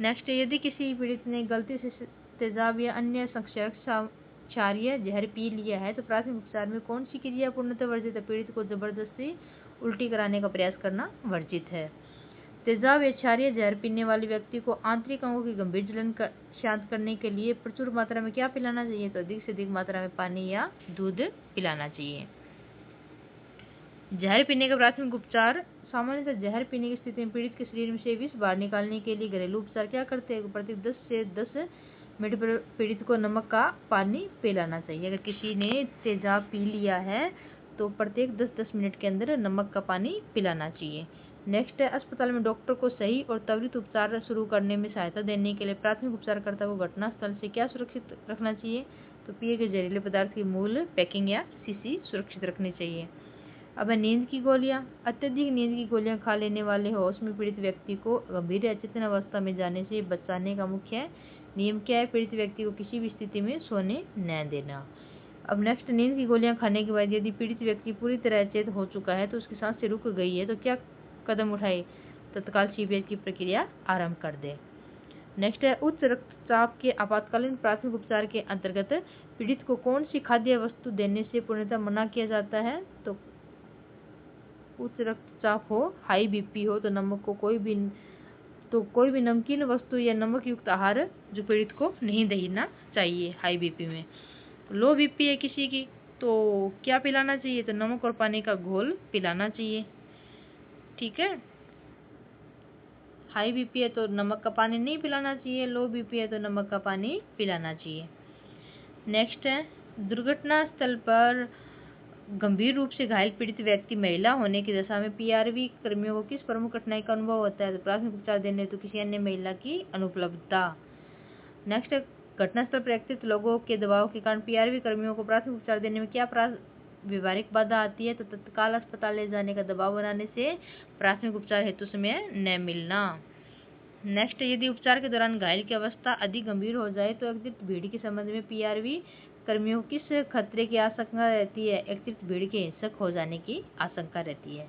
नेक्स्ट, यदि किसी पीड़ित ने गलती से तेजाब या अन्य क्षारीय जहर पी लिया है तो प्राथमिक उपचार में कौन सी क्रिया पूर्णतः वर्जित है? पीड़ित को जबरदस्ती उल्टी कराने का प्रयास करना वर्जित है। तेजाब या क्षारीय जहर पीने वाले व्यक्ति को आंतरिक अंगों की गंभीर जलन शांत करने के लिए प्रचुर मात्रा में क्या पिलाना चाहिए? तो अधिक से अधिक मात्रा में पानी या दूध पिलाना चाहिए। जहर पीने का प्राथमिक उपचार। सामान्यतः जहर पीने की स्थिति में पीड़ित के शरीर में से विष बाहर निकालने के लिए घरेलू उपचार क्या करते हैं? प्रति 10 से 10 मिनट पर पीड़ित को नमक का पानी पिलाना चाहिए। अगर किसी ने तेजाब पी लिया है तो प्रत्येक 10-10 मिनट के अंदर नमक का पानी पिलाना चाहिए। नेक्स्ट है अस्पताल में डॉक्टर को सही और त्वरित उपचार शुरू करने में सहायता देने के लिए प्राथमिक उपचारकर्ता को घटनास्थल से क्या सुरक्षित रखना चाहिए? तो पिए गए जहरीले पदार्थ की मूल पैकिंग या शीशी सुरक्षित रखनी चाहिए। अब नींद की गोलियां। अत्यधिक नींद की गोलियां खा लेने वाले होश में पीड़ित व्यक्ति को गंभीर अचेतन अवस्था में जाने से बचाने का मुख्य नियम क्या है? पीड़ित व्यक्ति को किसी भी स्थिति में सोने न देना। अब नेक्स्ट, नींद की गोलियां खाने के बाद यदि पीड़ित व्यक्ति पूरी तरह अचेत हो चुका है तो उसकी सांसें रुक गई है तो क्या कदम उठाए? तत्काल सीपीआर की प्रक्रिया आरंभ कर दे। नेक्स्ट है उच्च रक्तचाप के आपातकालीन प्राथमिक उपचार के अंतर्गत पीड़ित को कौन सी खाद्य वस्तु देने से पूर्णतः मना किया जाता है? तो उच्च रक्तचाप हो, हाई बीपी हो तो कोई भी नमकीन वस्तु या नमक युक्त आहार जो पीड़ित को नहीं देना चाहिए। हाई बीपी में लो बीपी है किसी की तो क्या पिलाना चाहिए? तो नमक और पानी का घोल पिलाना चाहिए। ठीक है, हाई बीपी है तो नमक का पानी नहीं पिलाना चाहिए, लो बीपी है तो नमक का पानी पिलाना चाहिए। नेक्स्ट है दुर्घटना स्थल पर गंभीर रूप से घायल पीड़ित व्यक्ति महिला होने की दशा में पीआरवी कर्मियों को किस प्रमुख कठिनाई का अनुभव होता है? तो प्राथमिक उपचार देने तो किसी अन्य महिला की अनुपलब्धता। नेक्स्ट, घटनास्थल पर एकत्रित लोगों के दबाव के कारण पीआरवी कर्मियों को प्राथमिक उपचार देने में क्या व्यवहारिक बाधा आती है? तो तत्काल अस्पताल ले जाने का दबाव बनाने से प्राथमिक उपचार हेतु समय न मिलना। नेक्स्ट, यदि उपचार के दौरान घायल की अवस्था अधिक गंभीर हो जाए तो एकत्रित भीड़ के संबंध में पीआरवी कर्मियों को किस खतरे की आशंका रहती है? एकत्रित भीड़ के हिंसक हो जाने की आशंका रहती है।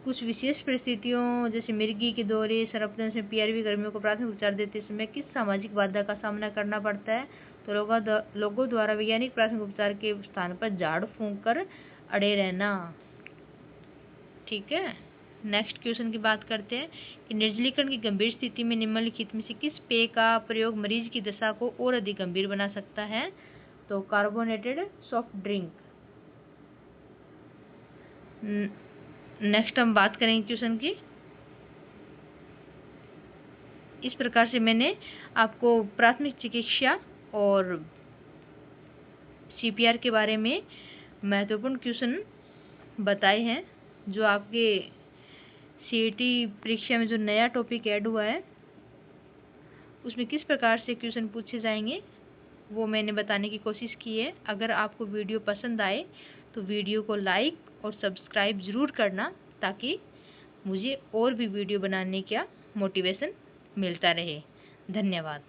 कुछ विशेष परिस्थितियों जैसे मिर्गी के दौरे, सरपटन से पीआरवी कर्मियों को प्राथमिक उपचार देते समय किस सामाजिक बाधा का सामना करना पड़ता है? तो लोगों द्वारा वैज्ञानिक प्राथमिक उपचार के स्थान पर झाड़ फूंक कर अड़े रहना। ठीक है, नेक्स्ट क्वेश्चन की बात करते हैं कि निर्जलीकरण की गंभीर स्थिति में निम्नलिखित में से किस पेय का प्रयोग मरीज की दशा को और अधिक गंभीर बना सकता है? तो कार्बोनेटेड सॉफ्ट ड्रिंक। नेक्स्ट हम बात करेंगे क्वेश्चन की। इस प्रकार से मैंने आपको प्राथमिक चिकित्सा और सीपीआर के बारे में महत्वपूर्ण क्वेश्चन बताए हैं। जो आपके सीईटी परीक्षा में जो नया टॉपिक ऐड हुआ है उसमें किस प्रकार से क्वेश्चन पूछे जाएंगे वो मैंने बताने की कोशिश की है। अगर आपको वीडियो पसंद आए तो वीडियो को लाइक और सब्सक्राइब ज़रूर करना, ताकि मुझे और भी वीडियो बनाने का मोटिवेशन मिलता रहे। धन्यवाद।